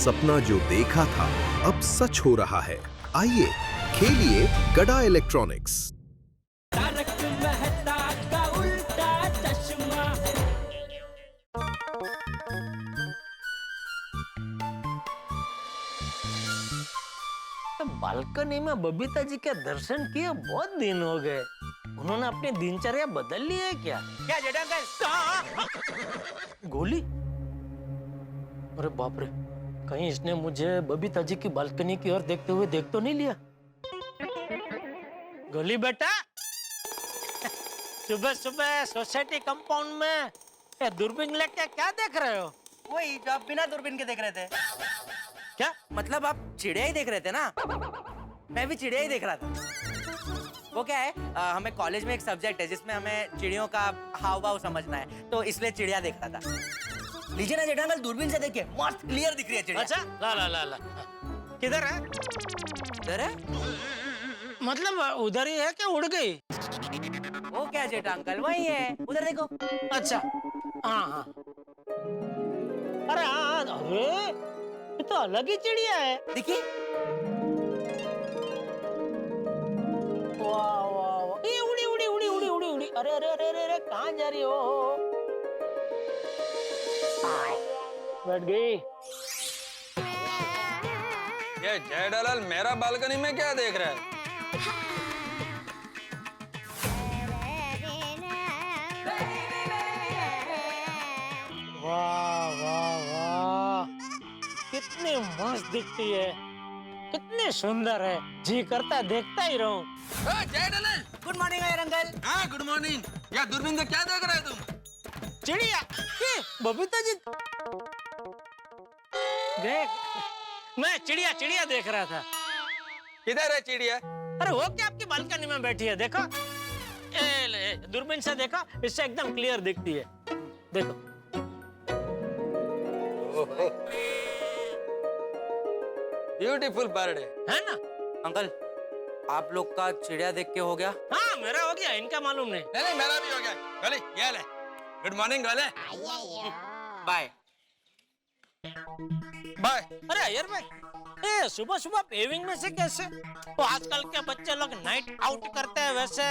सपना जो देखा था अब सच हो रहा है। आइए खेलिए गड़ा इलेक्ट्रॉनिक्स। तारक मेहता का उल्टा चश्मा। बालकनी में बबीता जी के दर्शन किए बहुत दिन हो गए। उन्होंने अपनी दिनचर्या बदल ली है क्या? क्या जेठा गोली? अरे बाप रे, कहीं इसने मुझे बबीता जी की बालकनी की ओर देखते हुए देख तो नहीं लिया? गोली बेटा, सुबह सुबह सोसाइटी कंपाउंड में दूरबीन लेके क्या देख रहे हो? वही जो आप बिना दूरबीन के देख रहे थे। क्या मतलब आप चिड़िया ही देख रहे थे ना? मैं भी चिड़िया ही देख रहा था। वो क्या है, हमें कॉलेज में एक सब्जेक्ट है जिसमें हमें चिड़ियों का हाव भाव समझना है, तो इसलिए चिड़िया देख रहा था। लीजिए ना जेठालाल, दूरबीन से देखिए, मस्त क्लियर दिख रही है चिड़िया। अच्छा, ला ला ला ला। किधर है? इधर है? मतलब उधर ही है क्या उड़ गई? वो क्या जेठा अंकल, वही है, उधर देखो। अच्छा, हाँ हाँ। अरे हाँ, अरे ये तो अलग ही चिड़िया है। देखिए। वाह वाह वाह, ये उड़ी उड़ी उड़ी उड़ी उड़ी उड़ी। अरे अरे अरे अरे अरे, कहाँ जा रही हो? बैठ गई। ये जेठालाल मेरा बालकनी में क्या देख रहा है? वाह वाह वाह, कितनी मस्त दिखती है, कितनी सुंदर है, जी करता है देखता ही रहूं। जेठालाल, गुड मॉर्निंग यार अंकल। हाँ गुड मॉर्निंग। या दूरबीन से क्या देख रहे हो तुम? चिड़िया? ये बबीता जी देख, मैं चिड़िया चिड़िया देख रहा था। किधर है चिड़िया? अरे वो क्या आपकी बालकनी में बैठी है, देखो। ए ले, दूरबीन से देखो, इससे एकदम क्लियर दिखती है। देखो। ब्यूटीफुल बर्ड है ना? अंकल, आप लोग का चिड़िया देख के हो गया? हाँ, मेरा हो गया, इनका मालूम नहीं। नहीं नहीं, मेरा भी हो गया। गोली ये ले। गुड मॉर्निंग गोले। Bye bye. अरे अय्यर भाई, ए सुबह सुबह पेविंग में से कैसे? तो आजकल के बच्चे लोग नाइट आउट करते हैं, वैसे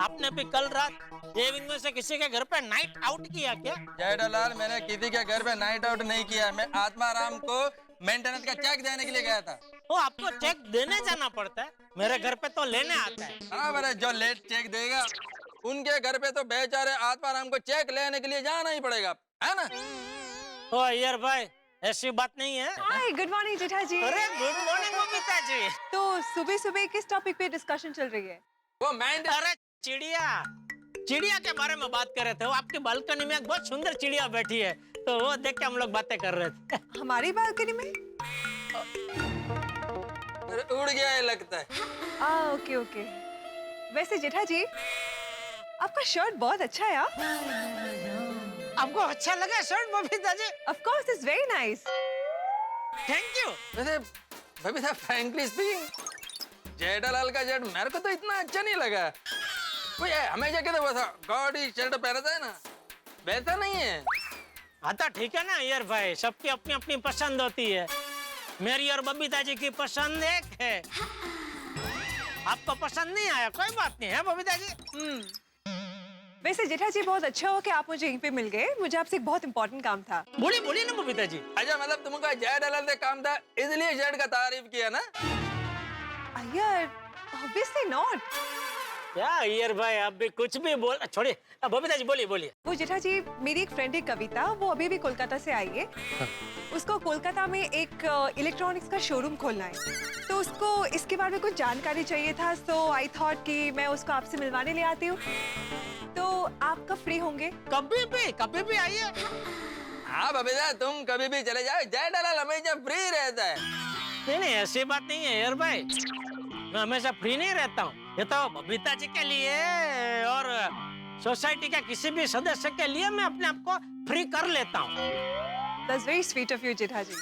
आपने भी कल रात पेविंग में से किसी के घर पे नाइट आउट किया क्या? जेठालाल, मैंने किसी के घर पे नाइट आउट नहीं किया। मैं आत्माराम को मेंटेनेंस का चेक देने के लिए गया था। वो आपको चेक देने जाना पड़ता है, मेरे घर पे तो लेने आता है। हाँ बड़े, जो लेट चेक देगा उनके घर पे तो बेचारे आत्माराम को चेक लेने के लिए जाना ही पड़ेगा, है ना? ओ अय्यर भाई, ऐसी बात नहीं है। हाय, गुड मॉर्निंग जेठा जी। अरे गुड मॉर्निंग बबीता जी। तो सुबह सुबह किस टॉपिक पे डिस्कशन चल रही है? वो मेंटेनेंस। अरे चिड़िया, चिड़िया के बारे में बात कर रहे थे। वो आपकी बालकनी में एक बहुत सुंदर चिड़िया बैठी है, तो वो देख के हम लोग बातें कर रहे थे। हमारी बालकनी में? उड़ गया है लगता है। Okay okay. वैसे जेठा जी, आपका शर्ट बहुत अच्छा है यार। आपको अच्छा लगा shirt Babita ji? Of course, it's very nice. Thank you. वैसे बबीता, फ्रैंकली स्पीकिंग, जेठालाल का शर्ट मेरे को तो इतना अच्छा नहीं लगा। वो ये हमेशा कहते वैसा गॉडी शर्ट पहनता है ना, वैसा नहीं है। हाँ तो ठीक है ना अय्यर भाई, सबकी अपनी अपनी पसंद होती है। मेरी और बबीता जी की पसंद एक है। आपको पसंद नहीं आया, कोई बात नहीं है बबीता जी। वैसे जेठा जी, बहुत अच्छा हो कि आप मुझे यहीं पे मिल गए। मुझे आपसे एक बहुत इंपॉर्टेंट काम था। बोली बोली ना बबीता जी। अच्छा, मतलब तुमको जेठालाल से काम था इसलिए शर्ट का तारीफ किया ना? Iyer, obviously not. क्या अय्यर भाई, आप भी कुछ भी बोल, छोड़िए। बबीता जी बोलिए बोलिए। वो जेठा जी, मेरी एक फ्रेंड है कविता, वो अभी भी कोलकाता से आई है। उसको कोलकाता में एक इलेक्ट्रॉनिक्स का शोरूम खोलना है, तो उसको इसके बारे में कुछ जानकारी चाहिए था। सो आई थॉट कि मैं उसको आपसे मिलवाने ले आती हूँ। तो आप कब फ्री होंगे? कभी भी आइए। हाँ बबीता, तुम कभी भी चले जाओ, जेठालाल हमेशा फ्री रहता है। नहीं नहीं, ऐसी बात नहीं है अय्यर भाई, मैं हमेशा फ्री नहीं रहता हूँ। ये तो बबीता जी के लिए और सोसाइटी के किसी भी सदस्य के लिए मैं अपने आप को फ्री कर लेता हूँ। That's very sweet of you, जेठा जी।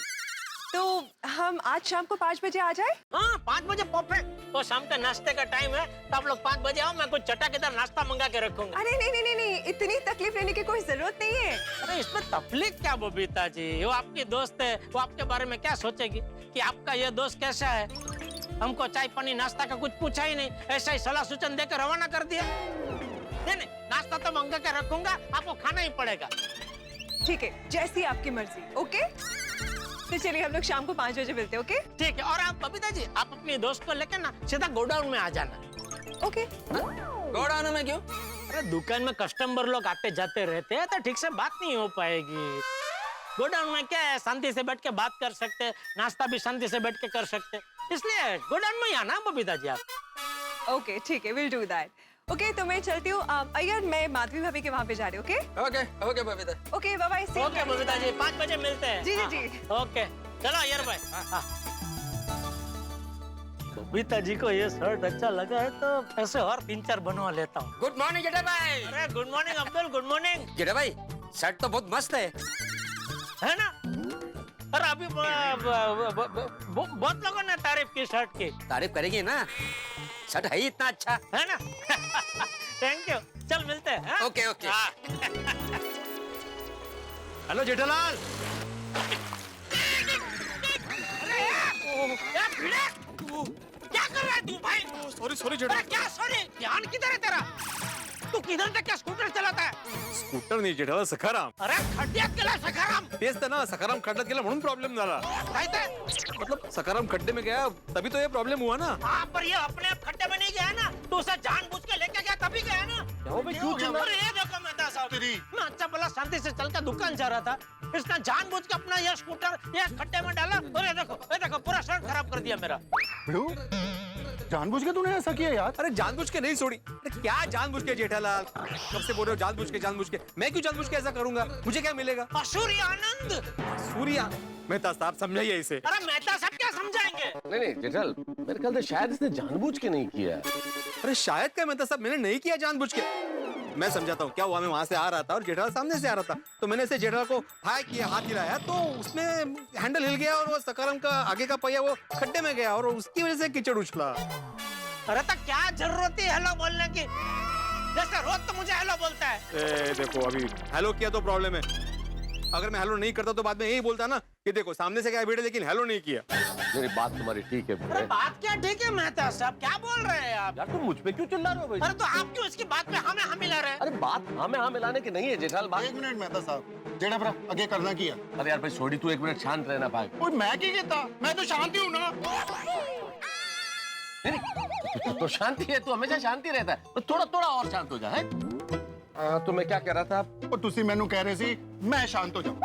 तो हम आज शाम को 5 बजे आ जाए? हाँ 5 बजे परफेक्ट। तो शाम का नाश्ते का टाइम है, तो आप लोग 5 बजे आओ, मैं कुछ चटाकेदार नाश्ता मंगा के रखूंगा। अरे नहीं, इतनी तकलीफ लेने की कोई जरूरत नहीं है। अरे इसमें तकलीफ क्या बबीता जी, वो आपकी दोस्त है, वो आपके बारे में क्या सोचेगी कि आपका ये दोस्त कैसा है। हमको चाय पानी नाश्ता का कुछ पूछा ही नहीं, ऐसा ही सलाह सूचन देकर रवाना कर दिया। नहीं, नाश्ता तो मंगा के रखूंगा, आपको खाना ही पड़ेगा। ठीक है, जैसी आपकी मर्जी। ओके, तो चलिए हम लोग शाम को 5 बजे मिलते हैं। ओके ठीक है, और आप बबीता जी, आप अपनी दोस्त को लेकर ना सीधा गोडाउन में आ जाना। ओके। गोडाउन में क्यों? अरे दुकान में कस्टमर लोग आते जाते रहते हैं, तो ठीक से बात नहीं हो पाएगी। गोडाउन में क्या है, शांति से बैठ के बात कर सकते हैं, नाश्ता भी शांति से बैठ के कर सकते हैं, इसलिए गोडाउन में ही आना बबीता जी आप। ओके ठीक है, विल डू दैट। ओके, तो मैं चलती हूँ। अय्यर, मैं माधवी भाभी के वहाँ पे जा रही हूँ। Okay okay okay Babita. Okay, bye bye. Okay Babita ji, 5 बजे मिलते हैं। जी, जी, हाँ, जी। ओके, चलो अय्यर भाई। हाँ। बबीता जी को ये शर्ट अच्छा लगा है, तो ऐसे और 3-4 बनवा लेता हूँ। Good morning Jetha bhai. अरे good morning Abdul, good morning. Jetha bhai shirt तो बहुत मस्त है। है ना? अरे अभी बहुत लोगों ने तारीफ की शर्ट की। तारीफ करेगी ना, शर्ट है ही इतना अच्छा। है ना? थैंक यू, चल मिलते हैं। हाँ? Okay, okay. हाँ। हेलो जेठालाल। क्या भिड़े? क्या कर रहा है तू भाई? सॉरी अरे क्या सॉरी? ध्यान किधर है तेरा? तू किधर तक क्या स्कूटर चलाता है? स्कूटर नाही जेठालाल, सखाराम. अरे खड्ड्यात गेला सखाराम. तेच तर ना, सखाराम खड्ड्यात गेला म्हणून प्रॉब्लेम झाला. काय ते? मतलब सखाराम खड्डे में गया तभी तो ये प्रॉब्लम हुआ ना. हाँ पर ये अपने आप खड्डे में नहीं गया ना, तो उसे जानबूझ के लेके गया तभी गया ना। क्यों चिल्ला? अरे ये देखो मेहता साहब, मैं अच्छा भला शांति से चल के दुकान जा रहा था, इसने जानबूझ के अपना ये स्कूटर ये खड्डे में डाला और ये देखो पूरा शर्ट खराब कर दिया मेरा। भिड़ू, जानबूझ के तूने ऐसा किया यार? अरे जानबूझ के नहीं छोड़ी. अरे क्या जानबूझ के जेठालाल? कब से बोल रहे हो जानबूझ के? मैं क्यों जानबूझ के ऐसा करूंगा? मुझे क्या मिलेगा? असूरी आनंद। सूर्या, मेहता साहब समझाइए इसे. अरे मेहता साहब क्या समझाएंगे? नहीं जेठल, मेरे ख्याल से शायद इसने जानबूझ के नहीं किया। अरे शायद क्या मेहता साहब, मैंने नहीं किया जानबूझ के. मैं समझाता हूँ क्या हुआ. मैं वहां से आ रहा था और जेठालाल सामने से आ रहा था, तो मैंने इसे जेठालाल को हाय किया, हाथ हिलाया, तो उसमें हैंडल हिल गया और वो सकारम का आगे का पहिया वो खड्डे में गया और उसकी वजह से कीचड़ उछला. अरे तो क्या जरूरत है हेलो बोलने की? जैसे रोज तो मुझे हेलो बोलता है। ए, देखो अभी हेलो किया तो प्रॉब्लम है. अगर मैं हेलो नहीं करता तो बाद में यही बोलता ना कि देखो सामने से क्या बेटे लेकिन हेलो नहीं किया. मेरी बात तुम्हारी ठीक है अरे बेटे। बात क्या ठीक है मेहता साहब, क्या बोल रहे हैं आप? यार तुम मुझ पे क्यों चिल्ला रहे हो भाई? अरे तो आप क्यों इसकी बात पे हमें हम मिला रहे हैं? अरे बात हाँ में हाँ मिलाने की नहीं है जेठाल. बात एक मिनट मेहता साहब, जेड़ा भरा अगे करना की है? अरे यार भाई छोड़ी, तू एक मिनट शांत रहना भाई. ओए मैं की कहता, मैं तो शांति हूं ना. तो शांति है, तू हमेशा शांति रहता है, तो थोड़ा थोड़ा और शांत हो जा. है तो मैं क्या कह रहा था? और तुसी मैनू कह रहे सी मैं शांत हो जाऊं.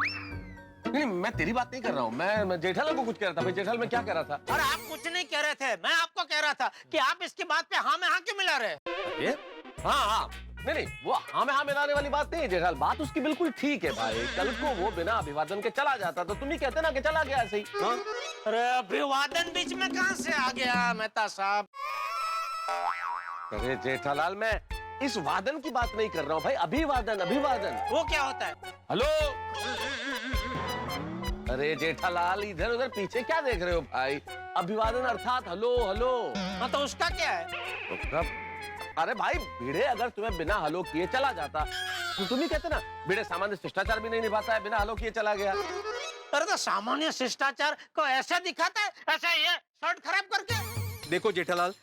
नहीं मैं तेरी बात नहीं कर रहा हूँ, मैं जेठालाल को कुछ कह रहा था. भाई जेठालाल मैं क्या कह रहा था? अरे आप कुछ नहीं कह रहे थे, मैं आपको कह रहा था कि आप इसकी बात पे हाँ में हाँ क्यों मिला रहे? अरे हाँ नहीं वो हाँ में हाँ मिलाने वाली बात नहीं है जेठाल. बात उसकी बिल्कुल ठीक है भाई. कल को वो बिना अभिवादन के चला जाता तो तुम ही कहते ना कि चला गया ऐसे ही. हाँ? अरे अभिवादन बीच में कहाँ से आ गया मेहता साहब? अरे जेठालाल मैं इस वादन की बात नहीं कर रहा हूँ भाई. अभिवादन. वो क्या होता है? हेलो. अरे जेठालाल इधर उधर पीछे क्या देख रहे हो भाई? अभिवादन अर्थात हेलो. हाँ तो उसका क्या है? तो अरे भाई भिड़े अगर तुम्हें बिना हलो किए चला जाता तो तुम ही कहते ना भिड़े सामान्य शिष्टाचार भी नहीं निभाता है, बिना हलो किए चला गया. अरे तो सामान्य शिष्टाचार को ऐसे दिखाता है, ऐसे ये शर्ट खराब करके? देखो जेठालाल,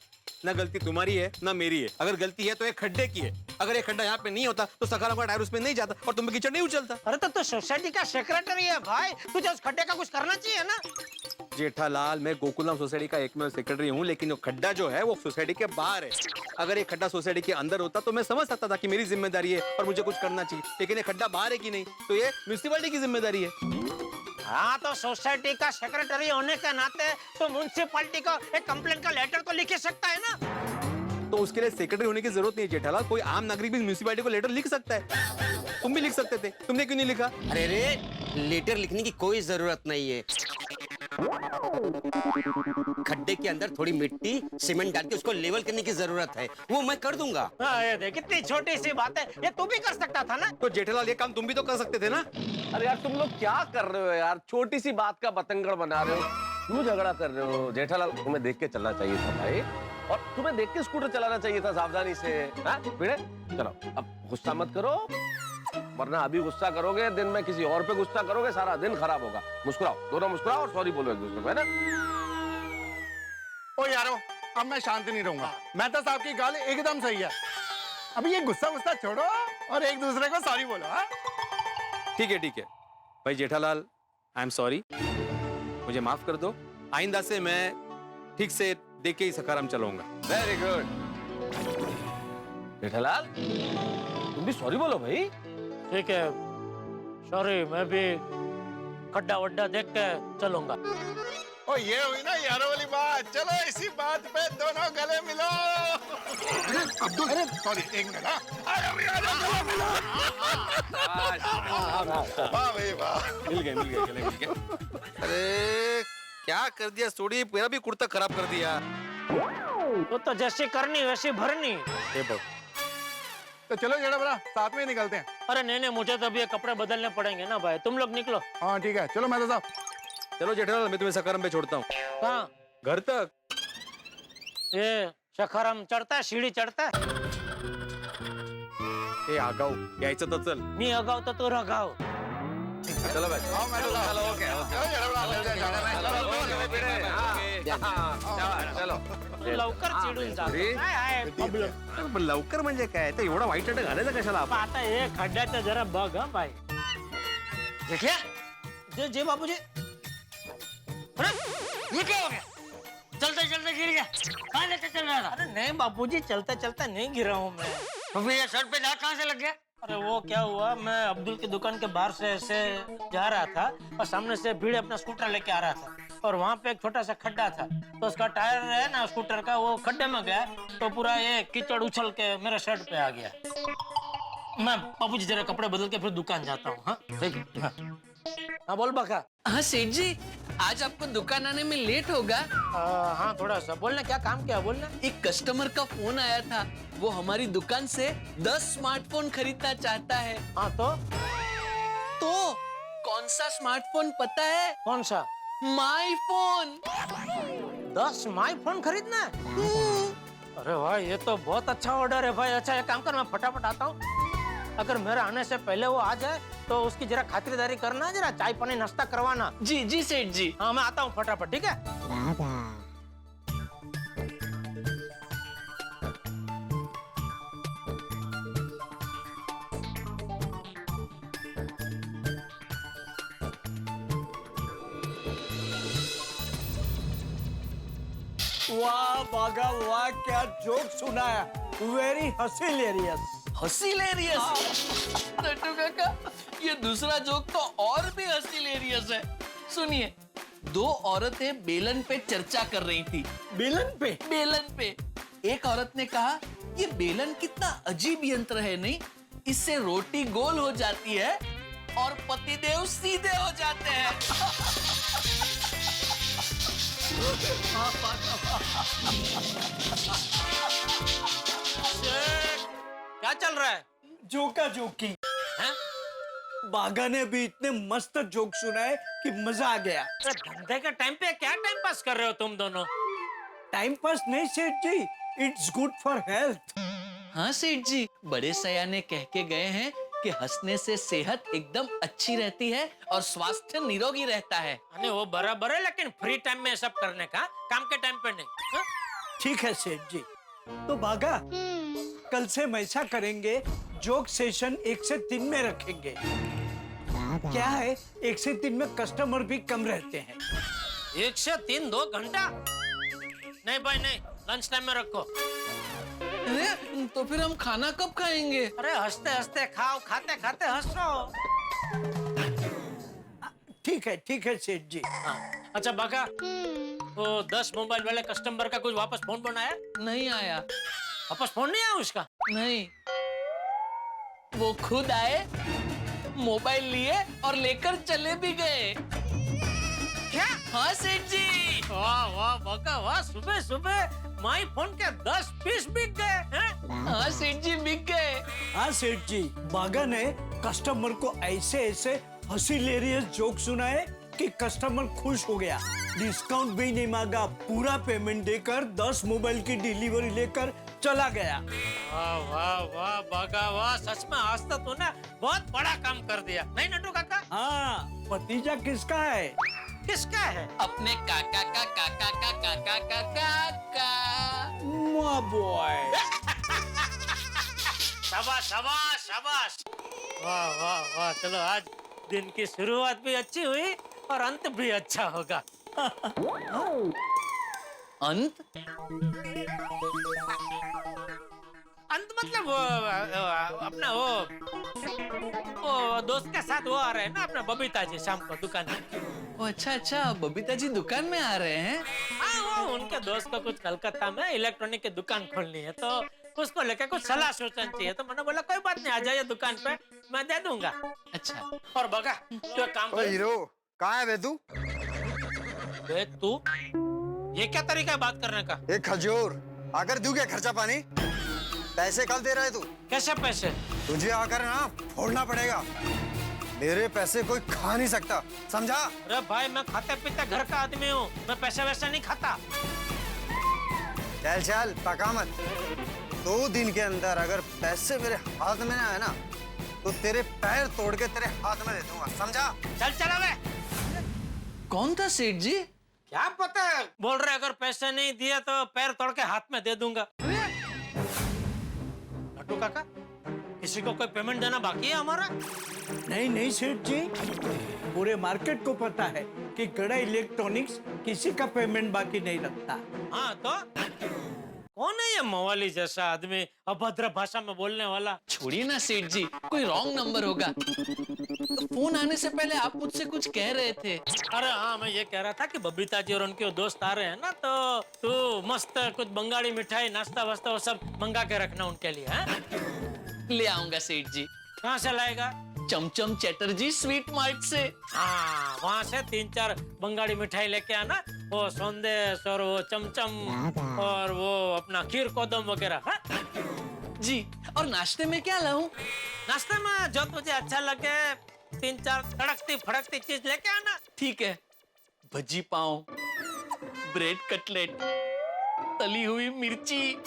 ना गलती तुम्हारी है ना मेरी है. अगर गलती है तो एक खड्डे की है. अगर ये खड्डा यहाँ पे नहीं होता तो सखाराम का टायर उसमें नहीं जाता और तुम पे कीचड़ नहीं उछलता. अरे तो तू सोसाइटी का सेक्रेटरी है भाई, तुझे उस खड्डे का कुछ करना चाहिए ना? जेठालाल, मैं गोकुलम सोसाइटी का एकमेव सेक्रेटरी हूँ, लेकिन वो खड्डा जो है वो सोसाइटी के बाहर है. अगर ये खड्डा सोसाइटी के अंदर होता तो मैं समझ सकता था कि मेरी जिम्मेदारी है और मुझे कुछ करना चाहिए, लेकिन ये खड्डा बाहर है कि नहीं, तो ये म्यूनिसिपैलिटी की जिम्मेदारी है. हाँ तो सोसाइटी का सेक्रेटरी होने के नाते तो म्युनिसिपैलिटी को एक कंप्लेंट का लेटर तो लिख ही सकता है ना? तो उसके लिए सेक्रेटरी होने की जरूरत नहीं है जेठालाल. कोई आम नागरिक भी म्यूनिसिपैलिटी को लेटर लिख सकता है. तुम भी लिख सकते थे, तुमने क्यों नहीं लिखा? अरे रे, लेटर लिखने की कोई जरूरत नहीं है. खड्डे के अंदर थोड़ी मिट्टी सीमेंट डाल के उसको लेवल करने की जरूरत है, वो मैं कर दूंगा। हाँ, ये देख कितनी छोटी सी बात है, ये तू भी कर सकता था ना। तो जेठालाल ये काम तुम भी तो कर सकते थे ना। अरे यार तुम लोग क्या कर रहे हो यार, छोटी सी बात का बतंगड़ बना रहे हो, क्यों झगड़ा कर रहे हो? जेठालाल तुम्हें देख के चलना चाहिए था भाई, और तुम्हें देख के स्कूटर चलाना चाहिए था सावधानी से। भिड़े चलो, अब गुस्सा मत करो, वरना अभी गुस्सा करोगे दिन में किसी और पे गुस्सा करोगे, सारा दिन खराब होगा। मुस्कुराओ, दोनों मुस्कुराओ और सॉरी बोलो एक दूसरे को, है ना? ओ यारो, अब मैं शांत नहीं रहूंगा। मेहता साहब की गाल एकदम सही है। अब ये गुस्सा गुस्सा छोड़ो और एक दूसरे को सॉरी बोलो। हाँ? ठीक है भाई जेठालाल, आई एम सॉरी, मुझे माफ कर दो। आइंदा से मैं ठीक से देख के ही सकाराम चलाऊंगा। Very good. जेठालाल तुम भी सॉरी बोलो भाई। ठीक है, सॉरी, मैं भी खड्डा वड्डा देख के चलूंगा। ओ ये हुई ना यारों वाली बात। चलो इसी बात पे दोनों गले मिलो। अब्दुल, अरे सॉरी, एक मिनट। वाह भाई वाह, मिल गए गले मिल गए। अरे क्या कर दिया सोडी, मेरा भी कुर्ता खराब कर दिया। वो तो जैसी करनी वैसी भरनी। तो चलो जेठा बड़ा, साथ में ही निकलते हैं। अरे नहीं, मुझे तो अभी ये कपड़े बदलने पड़ेंगे ना भाई, तुम लोग निकलो। हाँ ठीक है, चलो मेहता साहब। चलो जेठालाल, मैं तुम्हें सकाराम पे छोड़ता हूँ। कहाँ? घर तक। ये सखाराम चढता है, शिडी चढता है? ए आगाऊ, यायचं तर चल। मी अगाव तर तू रगाव। चलो भाई, आओ मेहता साहब। चलो ओके चलो जेठा बड़ा, ले जाओ। चलो तू लवकर चिडून जा। अरे. काय आहे problem? पण लवकर म्हणजे काय, तर एवढा वाईट अटक घालायचा कशाला आपण? आता हे खड्ड्याचं जरा बघ हा भाई। देखिए, जे बाबूजी, अरे ये क्या हो गया? चलते चलते गिर गया, कहाँ लेके चल रहा था? अरे नहीं बाबूजी, चलते चलते नहीं गिरा हूँ मैं। तो फिर ये शर्ट पे दाग कहाँ से लग गया? अरे वो क्या हुआ, मैं अब्दुल की दुकान के बाहर से ऐसे जा रहा था और सामने से भीड़ अपना स्कूटर लेके आ रहा था और वहाँ पे एक छोटा सा खड्डा था, तो उसका टायर है ना स्कूटर का, वो खड्डे में गया तो पूरा ये कीचड़ उछल के मेरे शर्ट पे आ गया। मैं बाबूजी जरा कपड़े बदल के फिर दुकान जाता हूँ। हाँ ठीक है। हाँ बोल बका। हाँ सेठ जी, आज आपको दुकान आने में लेट होगा। हाँ थोड़ा सा बोलना, क्या काम किया बोलना। एक कस्टमर का फोन आया था, वो हमारी दुकान से 10 स्मार्टफोन खरीदना चाहता है। हाँ तो कौन सा स्मार्टफोन पता है? कौन सा? My phone. 10 माई फोन खरीदना है? अरे भाई ये तो बहुत अच्छा ऑर्डर है भाई। अच्छा एक काम कर, मैं फटाफट आता हूँ, अगर मेरे आने से पहले वो आ जाए तो उसकी जरा खातिरदारी करना, जरा चाय पानी नाश्ता करवाना। जी जी सेठ जी। हाँ मैं आता हूँ फटाफट, ठीक है? वाह बागा वाह, क्या जोक सुनाया, वेरी हसीलेरियस। हसीलेरियस। नट्टू काका, ये दूसरा जोक तो और भी हसीलेरियस है। सुनिए, 2 औरतें बेलन पे चर्चा कर रही थी। बेलन पे? बेलन पे। एक औरत ने कहा, ये बेलन कितना अजीब यंत्र है नहीं, इससे रोटी गोल हो जाती है और पतिदेव सीधे हो जाते हैं। क्या चल रहा है? जोका जोकी हैं? बागा ने भी इतने मस्त जोक सुनाए कि मजा आ गया। अरे धंधे के टाइम पे क्या टाइम पास कर रहे हो तुम दोनों? टाइम पास नहीं सेठ जी, इट्स गुड फॉर हेल्थ। हाँ सेठ जी, बड़े सयाने कह के गए हैं कि हंसने से सेहत एकदम अच्छी रहती है और स्वास्थ्य निरोगी रहता है। अरे वो बराबर है, लेकिन फ्री टाइम में सब करने का, काम के टाइम पे नहीं। हाँ? ठीक है सेठ जी। तो बागा, कल से हम ऐसा करेंगे, जोक सेशन 1 से 3 में रखेंगे। क्या है, 1 से 3 में कस्टमर भी कम रहते हैं। 1 से 3 2 घंटा? नहीं भाई नहीं, लंच टाइम में रखो। अरे तो फिर हम खाना कब खाएंगे? अरे हंसते हंसते खाओ, खाते खाते हंसो। ठीक है सेठ जी। हाँ। अच्छा बाका, वो 10 मोबाइल वाले कस्टमर का कुछ वापस फोन आया? नहीं आया। वापस फोन नहीं आया उसका? नहीं, वो खुद आए, मोबाइल लिए और लेकर चले भी गए। क्या? हाँ सेठ जी। वाह वाह बागा वाह, सुबह सुबह माई फोन के 10 पीस बिक गए हैं। हाँ सेठ जी बिक गए। हाँ सेठ जी, बागा ने कस्टमर को ऐसे ऐसे हिलेरियस जोक सुनाए कि कस्टमर खुश हो गया। डिस्काउंट भी नहीं मांगा, पूरा पेमेंट देकर 10 मोबाइल की डिलीवरी लेकर चला गया। वाह वाह वाह बागा वाह, सच में आज तक तूने बहुत बड़ा काम कर दिया, नहीं नटू काका? हाँ, भतीजा किसका है? किसका है? अपने काका का काका का काका का काका। माँ बॉय। शाबाश शाबाश शाबाश। वाह वाह वाह, चलो आज दिन की शुरुआत भी अच्छी हुई और अंत भी अच्छा होगा। अंत? अंत मतलब वो अपना वो दोस्त के साथ वो आ रहे हैं ना, अपना बबीता जी शाम को दुकान में। ओ अच्छा अच्छा, बबीता जी दुकान में आ रहे हैं। हाँ, वो उनके दोस्त को कुछ कलकत्ता में इलेक्ट्रॉनिक की दुकान खोलनी है, तो उसको लेकर कुछ सलाह सूचन चाहिए। तो मैंने बोला कोई बात नहीं, आ जाइए दुकान पे, मैं दे दूंगा। अच्छा। और बगा तो एक काम कर। हीरो कहाँ है बे तू? बे तू, ये क्या तरीका है बात करने का? एक खजूर आकर दूं क्या खर्चा पानी? पैसे कल दे रहा है तू? कैसे पैसे? तुझे आकर ना फोड़ना पड़ेगा। मेरे पैसे कोई खा नहीं सकता, समझा? अरे भाई, मैं खाते पीते घर का आदमी हूँ, मैं पैसे वैसे नहीं खाता। चल चल पका मत। 2 दिन के अंदर अगर पैसे मेरे हाथ में ना आए ना, तो तेरे पैर तोड़ के तेरे हाथ में दे दूंगा, समझा? चल चला वे। कौन था सेठ जी? क्या पता है, बोल रहे अगर पैसे नहीं दिए तो पैर तोड़ के हाथ में दे दूंगा। नटू काका, किसी को कोई पेमेंट देना बाकी है हमारा? नहीं नहीं सेठ जी, पूरे मार्केट को पता है कि गड़ा इलेक्ट्रॉनिक्स किसी का पेमेंट बाकी नहीं रखता। हाँ तो कौन है ये मवाली जैसा आदमी, अभद्र भाषा में बोलने वाला? छोड़िए ना सेठ जी, कोई रॉन्ग नंबर होगा। तो फोन आने से पहले आप मुझसे कुछ कह रहे थे। अरे हाँ, मैं ये कह रहा था कि बबीता जी और उनके दोस्त आ रहे हैं ना, तो तू मस्त कुछ बंगाली मिठाई नाश्ता वास्ता वो सब मंगा के रखना उनके लिए। हैं? ले आऊंगा सेठ जी। कहाँ से लाएगा? चमचम चटर्जी स्वीट मार्ट से। हाँ, वहाँ से 3-4 बंगाली मिठाई लेके आना, वो संदेश और वो चमचम और वो अपना खीर कोदम वगैरह। हाँ? जी, और नाश्ते में क्या लाऊं? नाश्ते में जो तुझे अच्छा लगे, 3-4 तड़कती फड़कती चीज लेके आना। ठीक है, भजी पाव, ब्रेड कटलेट, तली हुई मिर्ची।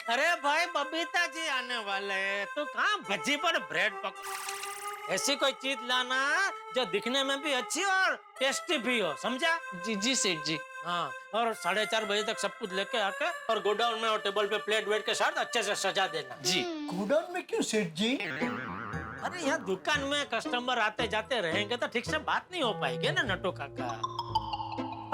अरे भाई, बबीता जी आने वाले हैं, तो कहाँ भजी पर ब्रेड पक। ऐसी कोई चीज लाना जो दिखने में भी अच्छी और टेस्टी भी हो, समझा? जी जी सेठ जी। हाँ, और 4:30 बजे तक सब कुछ लेके आके और गोडाउन में और टेबल पे प्लेट वेट के साथ अच्छे से सजा देना। जी। गोडाउन में क्यों सेठ जी? अरे यहाँ दुकान में कस्टमर आते जाते रहेंगे तो ठीक से बात नहीं हो पाएगी ना नटू काका।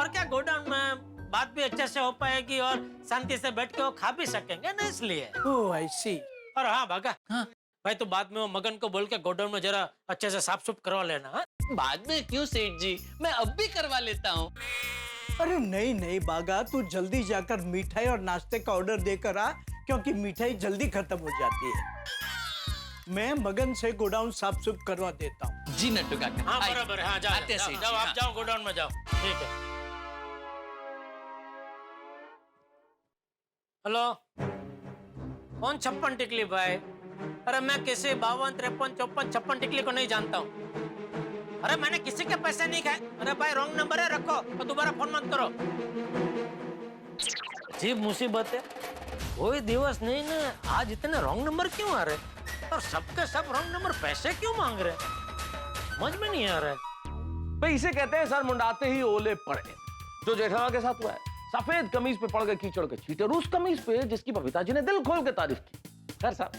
और क्या, गोडाउन में बात भी अच्छे से हो पाएगी और शांति से बैठ के वो खा भी सकेंगे ना, इसलिए। ओह आई सी। और हाँ भागा, हाँ भाई तो बाद में वो मगन को बोल के गोडाउन में जरा अच्छे से साफ सुफ करवा लेना। हाँ? बाद में क्यों सेठ जी, मैं अब भी करवा लेता हूँ। अरे नहीं नहीं बागा, तू जल्दी जाकर मिठाई और नाश्ते का ऑर्डर देकर आ, क्योंकि मिठाई जल्दी खत्म हो जाती है। मैं मगन से गोडाउन साफ सुफ करवा देता हूँ। जी नट्टू काका। हाँ बराबर, हाँ जाओ आते हैं जाओ, सेठ जाओ, जी, आप हाँ। जाओ गोडाउन में जाओ। ठीक है। हेलो, कौन 56 टिकली भाई? अरे मैं किसी 52, 53, 54, 56 टिकली को नहीं जानता हूँ। अरे मैंने किसी के पैसे नहीं खाए। अरे भाई रॉन्ग नंबर है, रखो और दोबारा फोन मत करो। अजीब मुसीबत है, कोई दिवस नहीं ना, आज इतने रॉन्ग नंबर क्यों आ रहे? और सबके सब रॉन्ग नंबर पैसे क्यों मांग रहे? समझ में नहीं आ रहा है। भाई इसे कहते हैं सर मुंडाते ही ओले पड़े। जो जेठालाल के साथ हुआ है, सफेद कमीज पे पड़ गए कीचड़ के छींटे, और उस कमीज पे जिसकी बबीता जी ने दिल खोल के तारीफ की। खैर साहब,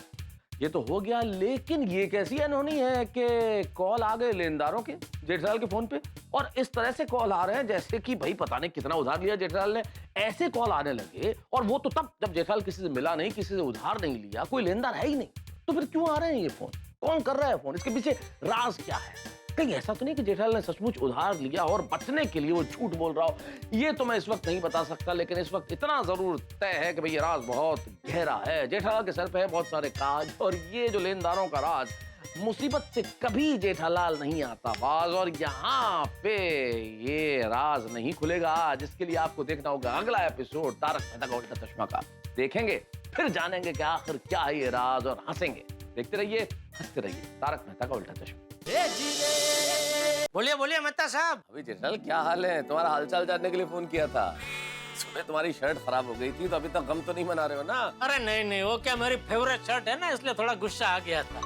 ये तो हो गया, लेकिन ये कैसी अनहोनी है कि कॉल आ गए लेनदारों के जेठालाल के फोन पे, और इस तरह से कॉल आ रहे हैं जैसे कि भाई पता नहीं कितना उधार लिया जेठालाल ने। ऐसे कॉल आने लगे, और वो तो तब जब जेठालाल किसी से मिला नहीं, किसी से उधार नहीं लिया, कोई लेनदार है ही नहीं। तो फिर क्यों आ रहे हैं ये फोन? कौन कर रहा है फोन? इसके पीछे राज क्या है? कहीं ऐसा तो नहीं कि जेठालाल ने सचमुच उधार लिया और बचने के लिए वो झूठ बोल रहा हो? ये तो मैं इस वक्त नहीं बता सकता, लेकिन इस वक्त इतना जरूर तय है कि भाई ये राज बहुत गहरा है। जेठालाल के सर पे है बहुत सारे काज, और ये जो लेनदारों का राज मुसीबत से कभी जेठालाल नहीं आता बाज, और यहाँ पे ये राज नहीं खुलेगा जिसके लिए आपको देखना होगा अगला एपिसोड तारक मेहता का उल्टा चश्मा का। देखेंगे फिर जानेंगे कि आखिर क्या है ये राज, और हंसेंगे। देखते रहिए, हंसते रहिए, तारक मेहता का उल्टा चश्मा। बोलिए बोलिए मेहता साहब। अभी जेठालाल क्या हाल है? तुम्हारा हालचाल जानने के लिए फोन किया था। सुबह तुम्हारी शर्ट खराब हो गई थी, तो अभी तक गम तो नहीं मना रहे हो ना? अरे नहीं नहीं, वो क्या मेरी फेवरेट शर्ट है ना, इसलिए थोड़ा गुस्सा आ गया था।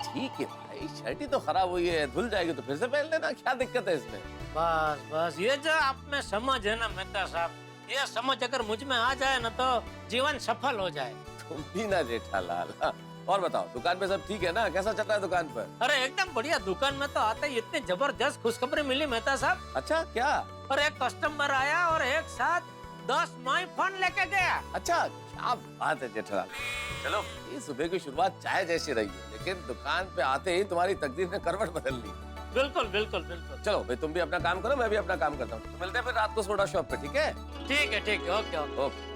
ठीक है भाई, शर्ट ही तो खराब हुई है, धुल जाएगी तो फिर से पहन लेना, क्या दिक्कत है इसमें? बस बस, ये जो आप में समझ है ना मेहता साहब, ये समझ अगर मुझ में आ जाए ना तो जीवन सफल हो जाए। तुम भी ना जेठालाल। हाँ, और बताओ दुकान पे सब ठीक है ना? कैसा चल रहा है दुकान पर? अरे एकदम बढ़िया, दुकान में तो आते ही इतनी जबरदस्त खुशखबरी मिली मेहता साहब। अच्छा, क्या? और एक कस्टमर आया और एक साथ 10 नए फोन लेके गया। अच्छा, क्या बात है जेठालाल। चलो, ये सुबह की शुरुआत चाय जैसी रही है, लेकिन दुकान पे आते ही तुम्हारी तकदीर ने करवट बदल ली। बिल्कुल बिल्कुल बिल्कुल। चलो भाई, तुम भी अपना काम करो, मैं भी अपना काम करता हूँ। तो मिलते हैं फिर रात को सोडा शॉप पे, ठीक है? ठीक है, ओके ओके। ओके।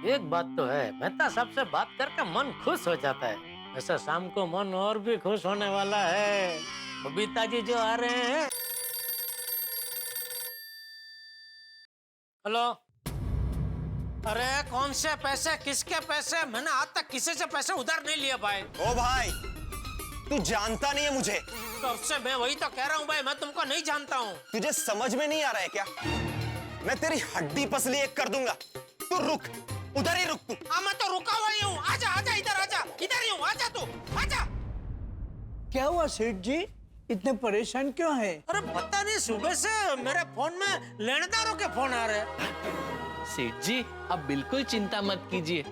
एक बात तो है, मेहता साहब से बात करके मन खुश हो जाता है। वैसे शाम को मन और भी खुश होने वाला है। बबीता जी जो आ रहे हैं। हेलो, अरे कौन से पैसे, किसके पैसे? मैंने आज तक किसी से पैसे उधार नहीं लिए भाई। ओ भाई, तू जानता नहीं है मुझे। कब से मैं वही तो कह रहा हूँ भाई, मैं तुमको नहीं जानता हूँ। तुझे समझ में नहीं आ रहा है क्या? मैं तेरी हड्डी पसली एक कर दूंगा। तू रुक, उधर ही रुक तू। हाँ, मैं तो रुका हुआ ही हूँ। आजा आजा, इधर आजा, इधर ही हूँ, आजा तू, आजा। क्या हुआ सेठ जी, इतने परेशान क्यों है? अरे पता नहीं, सुबह से मेरे फोन में लेनदारों के फोन आ रहे हैं। सेठ जी, आप बिल्कुल चिंता मत कीजिए।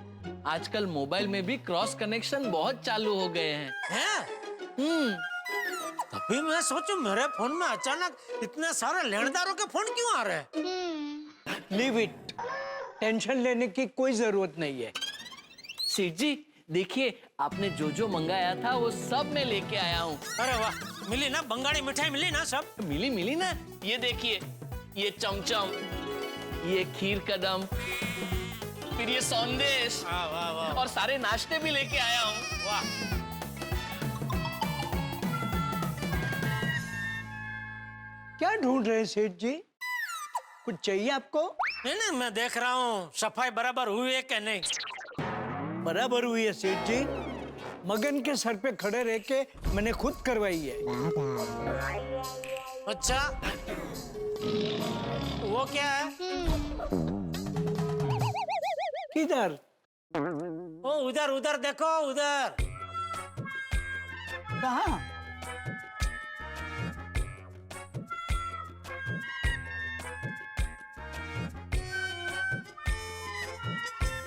आजकल मोबाइल में भी क्रॉस कनेक्शन बहुत चालू हो गए हैं। तभी मैं सोचूं मेरे फोन में अचानक इतने सारे लेनदारों के फोन क्यों आ रहे हैं? लीव इट, टेंशन लेने की कोई जरूरत नहीं है। सेठ जी देखिए, आपने जो जो मंगाया था वो सब मैं लेके आया हूँ। अरे वाह, मिली ना बंगाली मिठाई, मिली ना सब? मिली ना। ये देखिए, ये चमचम, ये खीर कदम, फिर ये सौंदेश, वाह वाह वाह, और सारे नाश्ते भी लेके आया हूँ। वाह। क्या ढूंढ रहे हैं सेठ जी? कुछ चाहिए आपको? नहीं नहीं, मैं देख रहा हूँ सफाई बराबर हुई है कि नहीं। बराबर हुई है सेठ जी, मगन के सर पे खड़े रह के मैंने खुद करवाई है। अच्छा, वो क्या है? किधर? ओ उधर उधर देखो, उधर। कहाँ?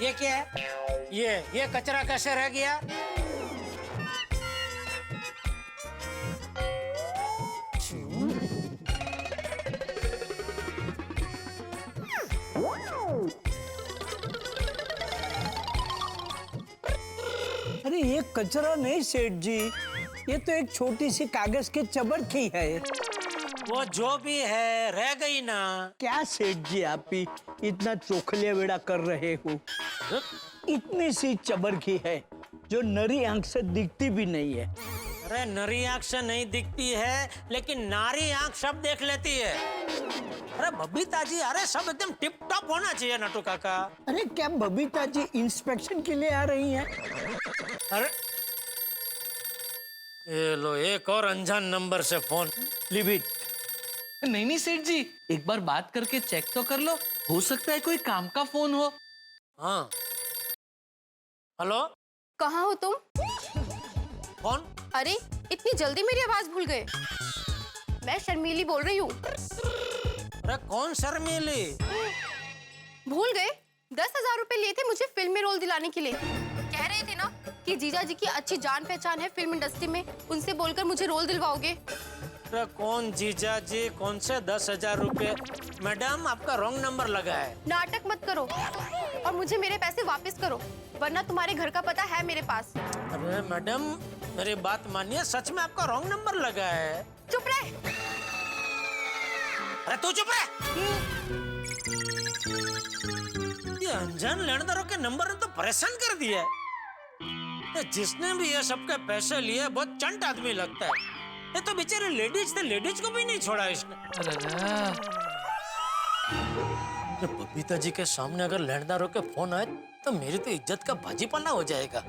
ये क्या है? ये कचरा कैसे रह गया? अरे ये कचरा नहीं सेठ जी, ये तो एक छोटी सी कागज की चबरखी है। वो जो भी है, रह गई ना। क्या सेठ जी आप ही इतना चोखलिया वेड़ा कर रहे हो? इतनी सी चबरखी है जो नरी आंख से दिखती भी नहीं है। अरे नरी आंख से नहीं दिखती है, लेकिन नारी आंख सब देख लेती है। अरे बबीता जी, अरे सब एकदम टिप टॉप होना चाहिए नटू काका। अरे क्या बबीता जी इंस्पेक्शन के लिए आ रही हैं? अरे ये लो, एक और अनजान नंबर से फोन। Leave it. नहीं सेठ जी, एक बार बात करके चेक तो कर लो, हो सकता है कोई काम का फोन हो। हाँ, हेलो, कहाँ हो तुम? कौन? अरे इतनी जल्दी मेरी आवाज भूल गए? मैं शर्मीली बोल रही हूँ। अरे कौन शर्मीली? भूल गए? 10,000 रुपए लिए थे मुझे फिल्म में रोल दिलाने के लिए। कह रहे थे ना कि जीजा जी की अच्छी जान पहचान है फिल्म इंडस्ट्री में, उनसे बोलकर मुझे रोल दिलवाओगे। अरे कौन जीजा जी, कौन से 10,000 रुपए? मैडम, आपका रॉन्ग नंबर लगा है। नाटक मत करो और मुझे मेरे पैसे वापस करो, वरना तुम्हारे घर का पता है मेरे पास। अरे मैडम, मेरी बात मानिए, सच में आपका रॉन्ग नंबर लगा है। चुप रहे। अरे तू चुप रहे। ये अनजान लेनदारों के नंबर ने तो परेशान कर दिया है। ये जिसने भी ये सबके पैसे लिए बहुत चंट आदमी लगता है। ये तो बेचारे लेडीज थे, लेडीज को भी नहीं छोड़ा इसने। अरे बबीता जी के सामने अगर लेनदारों के फोन आए तो मेरी तो इज्जत का भाजीपाला हो जाएगा।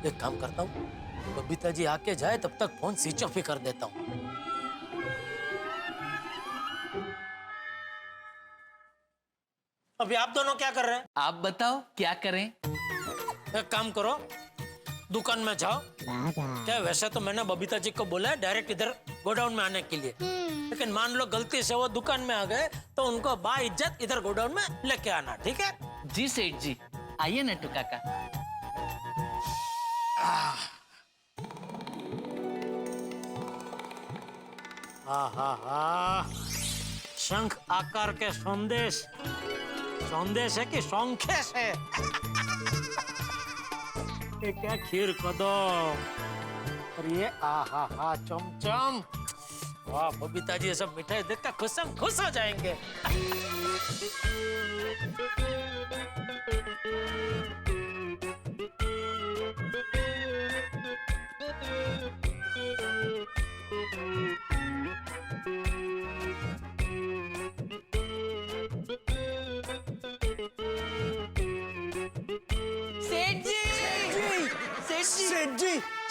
एक काम करता हूँ, बबीता जी आके जाए तब तक फोन स्विच ऑफ ही कर देता हूँ। अभी आप दोनों क्या कर रहे हैं? आप बताओ क्या करें? एक काम करो, दुकान में जाओ। क्या वैसे तो मैंने बबीता जी को बोला है डायरेक्ट इधर गोडाउन में आने के लिए, लेकिन मान लो गलती से वो दुकान में आ गए तो उनको बाइज्जत इधर गोडाउन में लेके आना, ठीक है? जी सेठ जी, आइए नट्टू काका। शंख आकार के संदेश, संदेश है कि शंखेश है? ये क्या खीर कदम, और ये आहा चमचम। वाह बबीता जी, ये सब मिठाई देखकर खुश हो जाएंगे।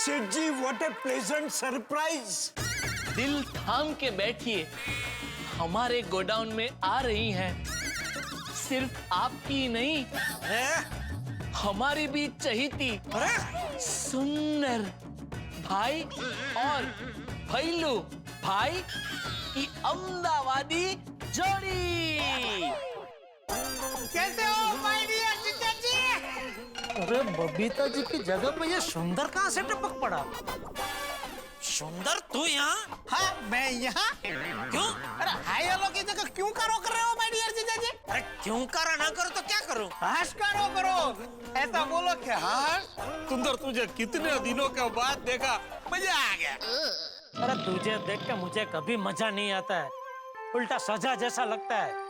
सेठ जी, व्हाट ए प्लेजेंट सरप्राइज। दिल थाम के बैठिए, हमारे गोडाउन में आ रही हैं सिर्फ आपकी नहीं, हमारी भी चहीती सुंदर भाई और भैलू भाई की अहमदाबादी जोड़ी। कैसे हो माय डियर जीजा जी? अरे बबीता जी की जगह पे ये सुंदर कहाँ से टपक पड़ा? सुंदर तू यहाँ? हाँ मैं यहाँ। क्यों? अरे हाय हेलो की जगह क्यों करो कर रहे हो माय डियर जीजा जी? अरे क्यों करा ना करो तो क्या करूं? हर्ष करो, ऐसा बोलो कि हर्ष सुंदर तुझे कितने दिनों के बाद देखा, मजा आ गया। अरे तुझे देख के मुझे कभी मजा नहीं आता है, उल्टा सजा जैसा लगता है।